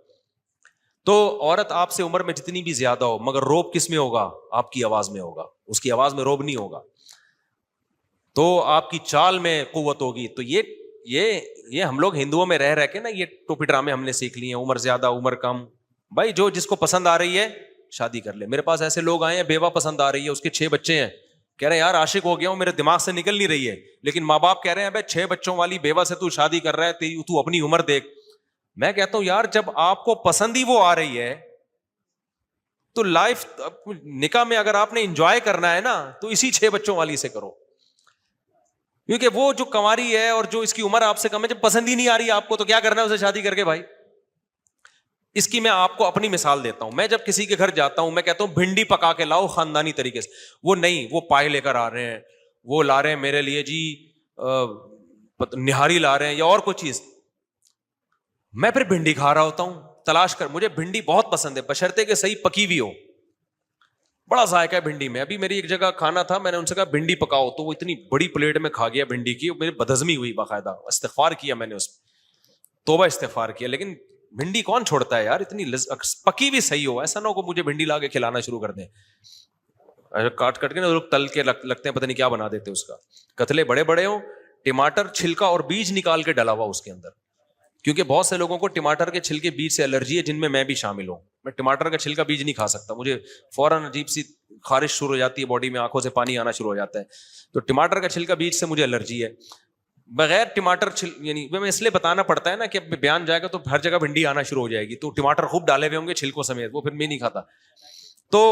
تو عورت آپ سے عمر میں جتنی بھی زیادہ ہو, مگر روب کس میں ہوگا؟ آپ کی آواز میں ہوگا. اس کی آواز میں روب نہیں ہوگا, تو آپ کی چال میں قوت ہوگی. تو یہ ہم لوگ ہندوؤں میں رہ کے نا یہ ٹوپی ڈرامے ہم نے سیکھ لیے ہیں, عمر زیادہ عمر کم. بھائی جو جس کو پسند آ رہی ہے شادی کر لے. میرے پاس ایسے لوگ آئے ہیں, بیوہ پسند آ رہی ہے, اس کے 6 بچے ہیں, کہہ رہے ہیں یار عاشق ہو گیا ہوں, میرے دماغ سے نکل نہیں رہی ہے, لیکن ماں باپ کہہ رہے ہیں بھائی 6 بچوں والی بیوہ سے تو شادی کر رہا ہے, تو اپنی عمر دیکھ. میں کہتا ہوں یار جب آپ کو پسند ہی وہ آ رہی ہے تو لائف نکاح میں اگر آپ نے انجوائے کرنا ہے نا تو اسی 6 بچوں والی سے کرو. کیونکہ وہ جو کنواری ہے اور جو اس کی عمر آپ سے کم ہے, جب پسند ہی نہیں آ رہی آپ کو تو کیا کرنا ہے اسے شادی کر کے. بھائی اس کی میں آپ کو اپنی مثال دیتا ہوں. میں جب کسی کے گھر جاتا ہوں میں کہتا ہوں بھنڈی پکا کے لاؤ خاندانی طریقے سے. وہ نہیں, وہ پائے لے کر آ رہے ہیں, وہ لا رہے ہیں میرے لیے جی نہاری لا رہے ہیں یا اور کوئی چیز. میں پھر بھنڈی کھا رہا ہوتا ہوں تلاش کر. مجھے بھنڈی بہت پسند ہے بشرطے کہ صحیح پکی ہوئی ہو. بڑا ذائقہ ہے بھنڈی میں. ابھی میری ایک جگہ کھانا تھا, میں نے ان سے کہا بھنڈی پکاؤ, تو وہ اتنی بڑی پلیٹ میں کھا گیا بھنڈی کی, میری بدہضمی ہوئی. باقاعدہ استغفار کیا میں نے, اس توبہ استغفار کیا. لیکن بھنڈی کون چھوڑتا ہے یار, اتنی پکی بھی صحیح ہو. ایسا نہ ہو کہ مجھے بھنڈی لا کے کھلانا شروع کر دیں. کاٹ کے نا لوگ تل کے لگتے ہیں, پتہ نہیں کیا بنا دیتے اس کا. کتلے بڑے بڑے ہوں, ٹماٹر چھلکا اور بیج نکال کے ڈلا ہوا اس کے اندر. کیونکہ بہت سے لوگوں کو ٹماٹر کے چھلکے بیج سے الرجی ہے, جن میں بھی شامل ہوں. میں ٹماٹر کا چھلکا بیج نہیں کھا سکتا, مجھے فوراً عجیب سی خارش شروع ہو جاتی ہے باڈی میں, آنکھوں سے پانی آنا شروع ہو جاتا ہے. تو ٹماٹر کا چھلکا بیج سے مجھے الرجی ہے. بغیر ٹماٹر یعنی میں اس لیے بتانا پڑتا ہے نا کہ بیان جائے گا تو ہر جگہ بھنڈی آنا شروع ہو جائے گی. تو ٹماٹر خوب ڈالے ہوئے ہوں گے چھلکوں سمیت, وہ پھر میں نہیں کھاتا. تو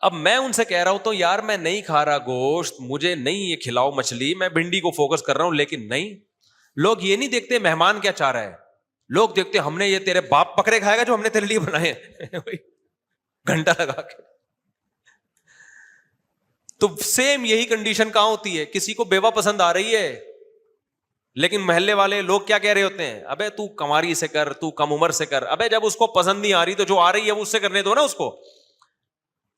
اب میں ان سے کہہ رہا ہوں تو یار میں نہیں کھا رہا گوشت, مجھے نہیں یہ کھلاؤ مچھلی, میں بھنڈی کو فوکس کر رہا ہوں. لیکن نہیں, لوگ یہ نہیں دیکھتے مہمان کیا چاہ رہا ہے, لوگ دیکھتے ہم نے یہ تیرے باپ بکرے کھائے گا جو ہم نے تیرے لیے بنائے گھنٹہ لگا کے. تو سیم یہی کنڈیشن کہاں ہوتی ہے, کسی کو بیوہ پسند آ رہی ہے لیکن محلے والے لوگ کیا کہہ رہے ہوتے ہیں, ابے تو کنواری سے کر, تو کم عمر سے کر. ابے جب اس کو پسند نہیں آ رہی تو جو آ رہی ہے وہ اس سے کرنے دو نا اس کو.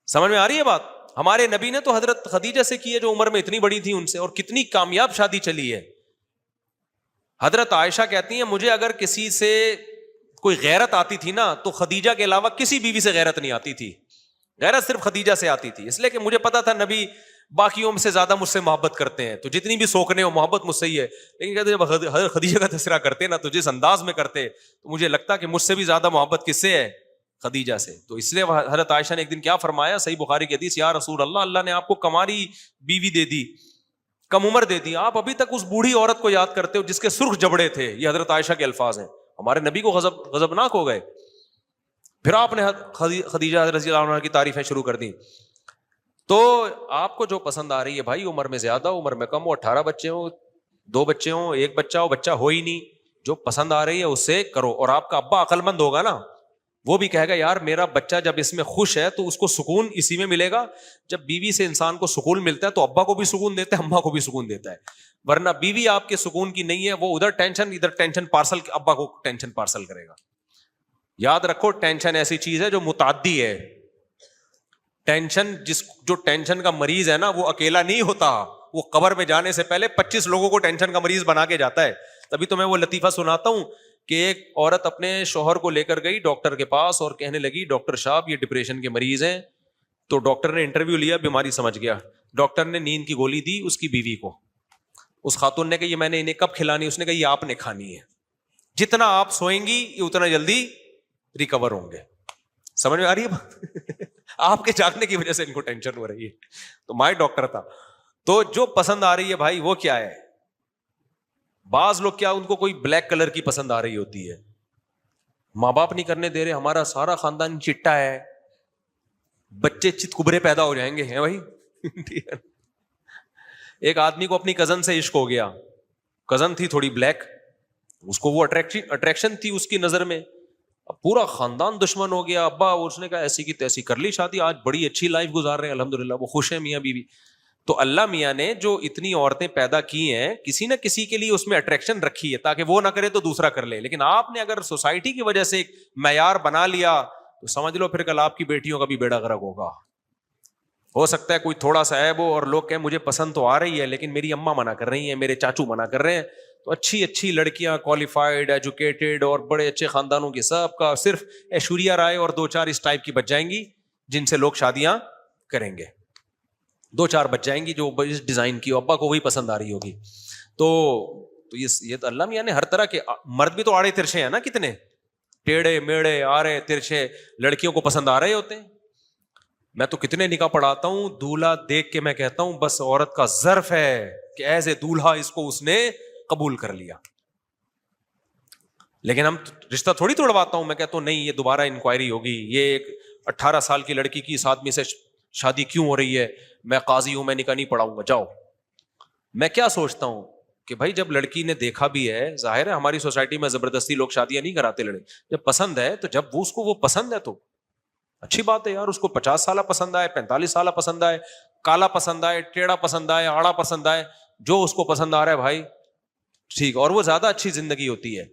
سمجھ میں آ رہی ہے بات؟ ہمارے نبی نے تو حضرت خدیجہ سے کی ہے جو عمر میں اتنی بڑی تھی ان سے, اور کتنی کامیاب شادی چلی ہے. حضرت عائشہ کہتی ہیں مجھے اگر کسی سے کوئی غیرت آتی تھی نا تو خدیجہ کے علاوہ کسی بیوی سے غیرت نہیں آتی تھی, غیرت صرف خدیجہ سے آتی تھی, اس لیے کہ مجھے پتا تھا نبی باقیوں سے زیادہ مجھ سے محبت کرتے ہیں, تو جتنی بھی سوکنے ہو محبت مجھ سے ہی ہے. لیکن کہتے جب حضرت خدیجہ کا تذکرہ کرتے نا تو جس انداز میں کرتے تو مجھے لگتا کہ مجھ سے بھی زیادہ محبت کس سے ہے؟ خدیجہ سے. تو اس لیے حضرت عائشہ نے ایک دن کیا فرمایا, صحیح بخاری کی حدیث, یا رسول اللہ, اللہ نے آپ کو کماری بیوی دے دی, کم عمر دے دی, آپ ابھی تک اس بوڑھی عورت کو یاد کرتے ہو جس کے سرخ جبڑے تھے. یہ حضرت عائشہ کے الفاظ ہیں. ہمارے نبی کو غضبناک ہو گئے. پھر آپ نے خدیجہ رضی اللہ عنہا کی تعریفیں شروع کر دی. تو آپ کو جو پسند آ رہی ہے بھائی, عمر میں زیادہ ہو, عمر میں کم ہو, 18 بچے ہوں, 2 بچے ہوں, 1 بچہ ہو, بچہ ہو ہی نہیں, جو پسند آ رہی ہے اس سے کرو. اور آپ کا ابا عقل مند ہوگا نا, وہ بھی کہے گا یار میرا بچہ جب اس میں خوش ہے تو اس کو سکون اسی میں ملے گا. جب بیوی سے انسان کو سکون ملتا ہے تو ابا کو بھی سکون دیتا ہے, اماں کو بھی سکون دیتا ہے. ورنہ بیوی آپ کے سکون کی نہیں ہے, وہ ادھر ٹینشن پارسل, ابا کو ٹینشن پارسل کرے گا. یاد رکھو ٹینشن ایسی چیز ہے جو متعدی ہے. ٹینشن جو ٹینشن کا مریض ہے نا وہ اکیلا نہیں ہوتا, وہ قبر میں جانے سے پہلے 25 لوگوں کو ٹینشن کا مریض بنا کے جاتا ہے. تبھی تو میں وہ لطیفہ سناتا ہوں کہ ایک عورت اپنے شوہر کو لے کر گئی ڈاکٹر کے پاس اور کہنے لگی ڈاکٹر صاحب یہ ڈپریشن کے مریض ہیں. تو ڈاکٹر نے انٹرویو لیا, بیماری سمجھ گیا. ڈاکٹر نے نیند کی گولی دی اس کی بیوی کو. اس خاتون نے کہا یہ میں نے انہیں کب کھلانی؟ اس نے کہا یہ آپ نے کھانی ہے. جتنا آپ سوئیں گی یہ اتنا جلدی ریکور ہوں گے. سمجھ میں آ رہی ہے بات؟ آپ کے جاگنے کی وجہ سے ان کو ٹینشن ہو رہی ہے. تو مائی ڈاکٹر تھا. تو جو پسند آ رہی ہے بھائی وہ کیا ہے؟ بعض لوگ کیا ان کو کوئی بلیک کلر کی پسند آ رہی ہوتی ہے, ماں باپ نہیں کرنے دے رہے, ہمارا سارا خاندان چٹا ہے, بچے چت کبرے پیدا ہو جائیں گے ہیں بھائی. ایک آدمی کو اپنی کزن سے عشق ہو گیا, کزن تھی تھوڑی بلیک, اس کو وہ اٹریکشن تھی اس کی نظر میں. اب پورا خاندان دشمن ہو گیا. ابا اس نے کہا ایسی کی تیسی کر لی شادی, آج بڑی اچھی لائف گزار رہے ہیں الحمدللہ, وہ خوش ہیں میاں بیوی. تو اللہ میاں نے جو اتنی عورتیں پیدا کی ہیں کسی نہ کسی کے لیے اس میں اٹریکشن رکھی ہے تاکہ وہ نہ کرے تو دوسرا کر لے. لیکن آپ نے اگر سوسائٹی کی وجہ سے ایک معیار بنا لیا تو سمجھ لو پھر کل آپ کی بیٹیوں کا بھی بیڑا غرق ہوگا. ہو سکتا ہے کوئی تھوڑا سا عیب ہو اور لوگ کہیں مجھے پسند تو آ رہی ہے لیکن میری اماں منع کر رہی ہیں, میرے چاچو منع کر رہے ہیں. تو اچھی لڑکیاں کوالیفائڈ, ایجوکیٹڈ اور بڑے اچھے خاندانوں کی, سب کا صرف ایشوریا رائے اور 2-4 اس ٹائپ کی بچ جائیں گی جن سے لوگ شادیاں کریں گے. 2-4 بچ جائیں گی جو اس ڈیزائن کی, ابا کو وہی پسند آ رہی ہوگی. تو یہ تو اللہ میاں نے ہر طرح کے, مرد بھی تو آڑے ترچھے ہیں نا, کتنے ٹیڑے میڑے آڑے ترچھے لڑکیوں کو پسند آ رہے ہوتے ہیں. میں تو کتنے نکاح پڑھاتا ہوں, دولہا دیکھ کے میں کہتا ہوں بس عورت کا ظرف ہے کہ ایز اے دولہا اس کو اس نے قبول کر لیا. لیکن ہم رشتہ تھوڑی توڑواتا ہوں, میں کہتا ہوں نہیں یہ دوبارہ انکوائری ہوگی, یہ ایک 18 سال کی لڑکی کی اس آدمی سے شادی کیوں ہو رہی ہے, میں قاضی ہوں, میں نکاح نہیں پڑھاؤں گا, جاؤ. میں کیا سوچتا ہوں کہ بھائی جب لڑکی نے دیکھا بھی ہے, ظاہر ہے ہماری سوسائٹی میں زبردستی لوگ شادیاں نہیں کراتے لڑے, جب پسند ہے تو جب اس کو وہ پسند ہے تو اچھی بات ہے یار. اس کو 50 سالہ پسند آئے, 45 سالہ پسند آئے, کالا پسند آئے, ٹیڑھا پسند آئے, آڑا پسند آئے, جو اس کو پسند آ رہا ہے بھائی ٹھیک. اور وہ زیادہ اچھی زندگی ہوتی ہے.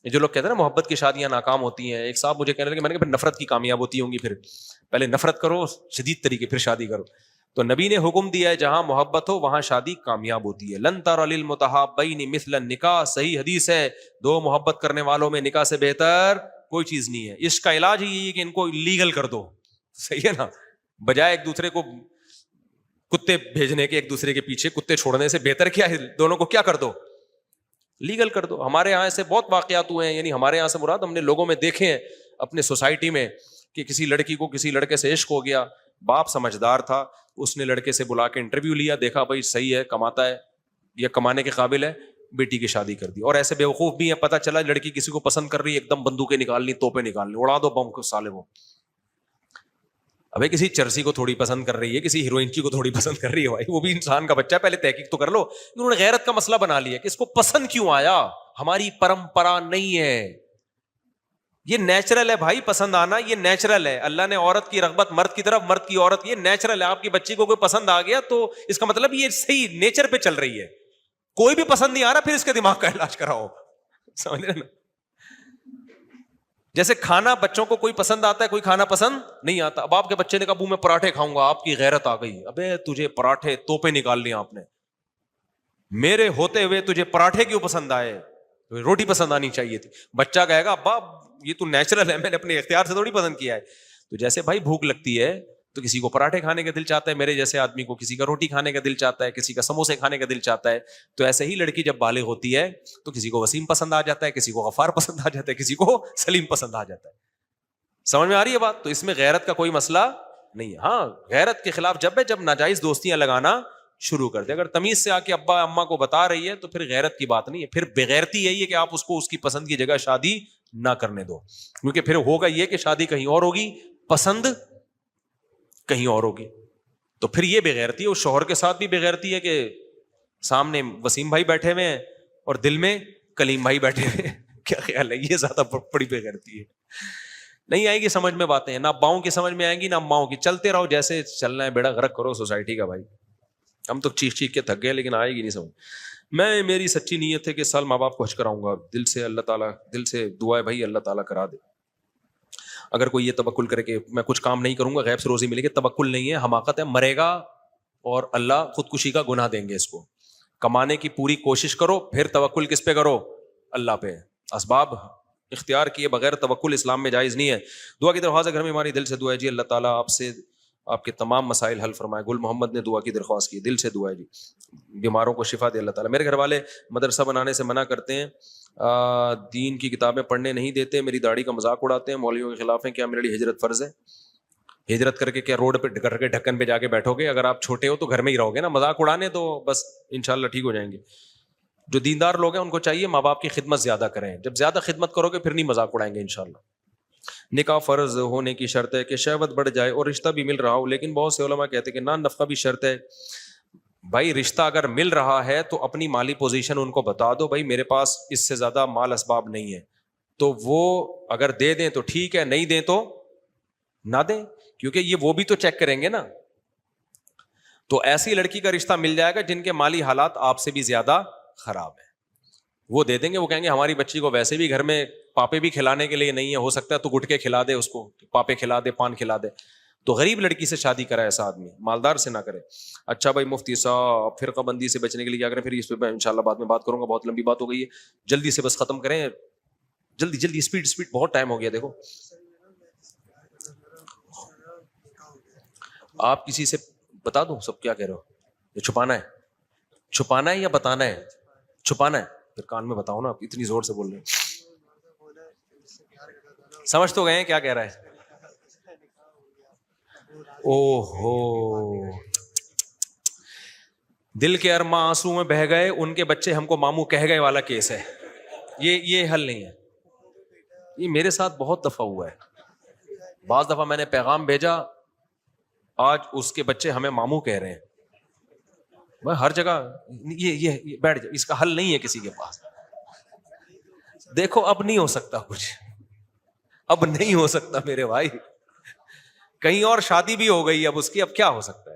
جو لوگ کہتے ہیں نا محبت کی شادیاں ناکام ہوتی ہیں, ایک صاحب مجھے کہنے لگے, میں نے کہا پھر نفرت کی کامیاب ہوتی ہوں گی, پھر پہلے نفرت کرو شدید طریقے پھر شادی کرو. تو نبی نے حکم دیا ہے جہاں محبت ہو وہاں شادی کامیاب ہوتی ہے. لن تر للمتحابین مثل النکاح, صحیح حدیث ہے, 2 محبت کرنے والوں میں نکاح سے بہتر کوئی چیز نہیں ہے. اس کا علاج ہی یہ ہے کہ ان کو لیگل کر دو, صحیح ہے نا, بجائے ایک دوسرے کو کتے بھیجنے کے, ایک دوسرے کے پیچھے کتے چھوڑنے سے بہتر کیا ہے, دونوں کو کیا کر دو, لیگل کر دو. ہمارے یہاں ایسے بہت واقعات ہوئے ہیں, یعنی ہمارے یہاں سے مراد ہم نے لوگوں میں دیکھے ہیں اپنے سوسائٹی میں کہ کسی لڑکی کو کسی لڑکے سے عشق ہو گیا, باپ سمجھدار تھا, اس نے لڑکے سے بلا کے انٹرویو لیا, دیکھا بھائی صحیح ہے, کماتا ہے یا کمانے کے قابل ہے, بیٹی کی شادی کر دی. اور ایسے بیوقوف بھی ہیں, پتہ چلا لڑکی کسی کو پسند کر رہی ہے, ایک دم بندوقیں نکالنی, توپیں نکالنی, اڑا دو بم کو سالے. وہ ابھی کسی چرسی کو تھوڑی پسند کر رہی ہے, کسی ہیروئن کو تھوڑی پسند کر رہی ہے, بھائی وہ بھی انسان کا بچہ ہے, پہلے تحقیق تو کر لو. انہوں نے غیرت کا مسئلہ بنا لیا کہ اس کو پسند کیوں آیا, ہماری پرمپرا نہیں ہے, یہ نیچرل ہے بھائی, پسند آنا یہ نیچرل ہے. اللہ نے عورت کی رغبت مرد کی طرف, مرد کی عورت, یہ نیچرل ہے. آپ کی بچی کو کوئی پسند آ گیا تو اس کا مطلب یہ صحیح نیچر پہ چل رہی ہے. کوئی بھی پسند نہیں آ رہا پھر اس کے دماغ کا علاج کراؤ, سمجھ رہے نا. جیسے کھانا بچوں کو کوئی پسند آتا ہے, کوئی کھانا پسند نہیں آتا. اب آپ کے بچے نے کہا ابو میں پراٹھے کھاؤں گا, آپ کی غیرت آ گئی, ابے تجھے پراٹھے توپے نکال لیا آپ نے, میرے ہوتے ہوئے تجھے پراٹھے کیوں پسند آئے, روٹی پسند آنی چاہیے تھی. بچہ کہے گا ابا یہ تو نیچرل ہے, میں نے اپنے اختیار سے تھوڑی پسند کیا ہے. تو جیسے بھائی بھوک لگتی ہے تو کسی کو پراٹھے کھانے کا دل چاہتا ہے, میرے جیسے آدمی کو کسی کا روٹی کھانے کا دل چاہتا ہے, کسی کا سموسے کھانے کا دل چاہتا ہے. تو ایسے ہی لڑکی جب بالغ ہوتی ہے تو کسی کو وسیم پسند آ جاتا ہے, کسی کو غفار پسند آ جاتا ہے, کسی کو سلیم پسند آ جاتا ہے. سمجھ میں آ رہی ہے بات؟ تو اس میں غیرت کا کوئی مسئلہ نہیں ہے. ہاں غیرت کے خلاف جب ہے جب ناجائز دوستیاں لگانا شروع کر دے. اگر تمیز سے آ کے ابا اماں کو بتا رہی ہے تو پھر غیرت کی بات نہیں ہے. پھر بغیرتی یہی ہے کہ آپ اس کو اس کی پسند کی جگہ شادی نہ کرنے دو, کیونکہ پھر ہوگا یہ کہ شادی کہیں اور ہوگی, پسند کہیں اور ہوگی. تو پھر یہ بغیرتی ہے. اس شوہر کے ساتھ بھی بغیرتی ہے کہ سامنے وسیم بھائی بیٹھے ہوئے ہیں اور دل میں کلیم بھائی بیٹھے ہوئے ہیں. کیا خیال ہے؟ یہ زیادہ بڑی بغیرتی ہے. نہیں آئے گی سمجھ میں باتیں, نہ اباؤں کی سمجھ میں آئیں گی نہ اماؤں کی. چلتے رہو جیسے چلنا ہے, بیڑا غرق کرو سوسائٹی کا. بھائی ہم تو چیخ چیخ کے تھک گئے, لیکن آئے گی نہیں سمجھ. میں میری سچی نیت ہے کہ سال ماں باپ کو حج کراؤں گا, دل سے اللہ تعالیٰ, دل سے دعا ہے بھائی اللہ تعالیٰ کرا دے. اگر کوئی یہ توکل کرے کہ میں کچھ کام نہیں کروں گا غیب سے روزی ملے گی, توکل نہیں ہے, حماقت ہے. مرے گا اور اللہ خودکشی کا گناہ دیں گے اس کو. کمانے کی پوری کوشش کرو, پھر توکل کس پہ کرو؟ اللہ پہ. اسباب اختیار کیے بغیر توکل اسلام میں جائز نہیں ہے. دعا کی درخواست ہے گھر میں ہماری, دل سے دعا ہے جی اللہ تعالیٰ آپ سے آپ کے تمام مسائل حل فرمائے. گل محمد نے دعا کی درخواست کی, دل سے دعا ہے جی, بیماروں کو شفا دے اللہ تعالیٰ. میرے گھر والے مدرسہ بنانے سے منع کرتے ہیں, دین کی کتابیں پڑھنے نہیں دیتے, میری داڑھی کا مذاق اڑاتے ہیں, مولویوں کے خلاف ہیں. کیا میرے لیے ہجرت فرض ہے؟ ہجرت کر کے کیا روڈ پہ کر کے ڈھکن پہ جا کے بیٹھو گے؟ اگر آپ چھوٹے ہو تو گھر میں ہی رہو گے نا, مذاق اڑانے تو بس انشاءاللہ ٹھیک ہو جائیں گے. جو دیندار لوگ ہیں ان کو چاہیے ماں باپ کی خدمت زیادہ کریں. جب زیادہ خدمت کرو گے پھر نہیں مذاق اڑائیں گے انشاءاللہ. نکاح فرض ہونے کی شرط ہے کہ شہوت بڑھ جائے اور رشتہ بھی مل رہا ہو, لیکن بہت سے علماء کہتے ہیں کہ نان نفقہ بھی شرط ہے. بھائی رشتہ اگر مل رہا ہے تو اپنی مالی پوزیشن ان کو بتا دو, بھائی میرے پاس اس سے زیادہ مال اسباب نہیں ہے, تو وہ اگر دے دیں تو ٹھیک ہے, نہیں دیں تو نہ دیں, کیونکہ یہ وہ بھی تو چیک کریں گے نا. تو ایسی لڑکی کا رشتہ مل جائے گا جن کے مالی حالات آپ سے بھی زیادہ خراب ہیں, وہ دے دیں گے. وہ کہیں گے ہماری بچی کو ویسے بھی گھر میں پاپے بھی کھلانے کے لیے نہیں ہے, ہو سکتا ہے تو گٹکے کھلا دے اس کو, پاپے کھلا دے, پان کھلا دے. تو غریب لڑکی سے شادی کرے ایسا آدمی, مالدار سے نہ کرے. اچھا بھائی مفتی صاحب فرقہ بندی سے بچنے کے لیے کیا کریں؟ پھر اس پہ انشاءاللہ بعد میں بات کروں گا, بہت لمبی بات ہو گئی ہے, جلدی سے بس ختم کریں, جلدی جلدی, اسپیڈ, بہت ٹائم ہو گیا. دیکھو آپ کسی سے بتا دو سب کیا کہہ رہے ہو, یہ چھپانا ہے, چھپانا ہے یا بتانا ہے؟ چھپانا ہے. پھر کان میں بتاؤ نا, آپ اتنی زور سے بول رہے ہیں. سمجھ تو گئے ہیں کیا کہہ رہا ہے؟ او ہو, دل کے ارماں آنسو میں بہ گئے, ان کے بچے ہم کو ماموں کہہ گئے والا کیس ہے. یہ حل نہیں ہے. یہ میرے ساتھ بہت دفعہ ہوا ہے. بعض دفعہ میں نے پیغام بھیجا, آج اس کے بچے ہمیں ماموں کہہ رہے ہیں. ہر جگہ یہ بیٹھ جائے, اس کا حل نہیں ہے کسی کے پاس. دیکھو اب نہیں ہو سکتا کچھ, اب نہیں ہو سکتا میرے بھائی. کہیں اور شادی بھی ہو گئی اب اس کی, اب کیا ہو سکتا ہے.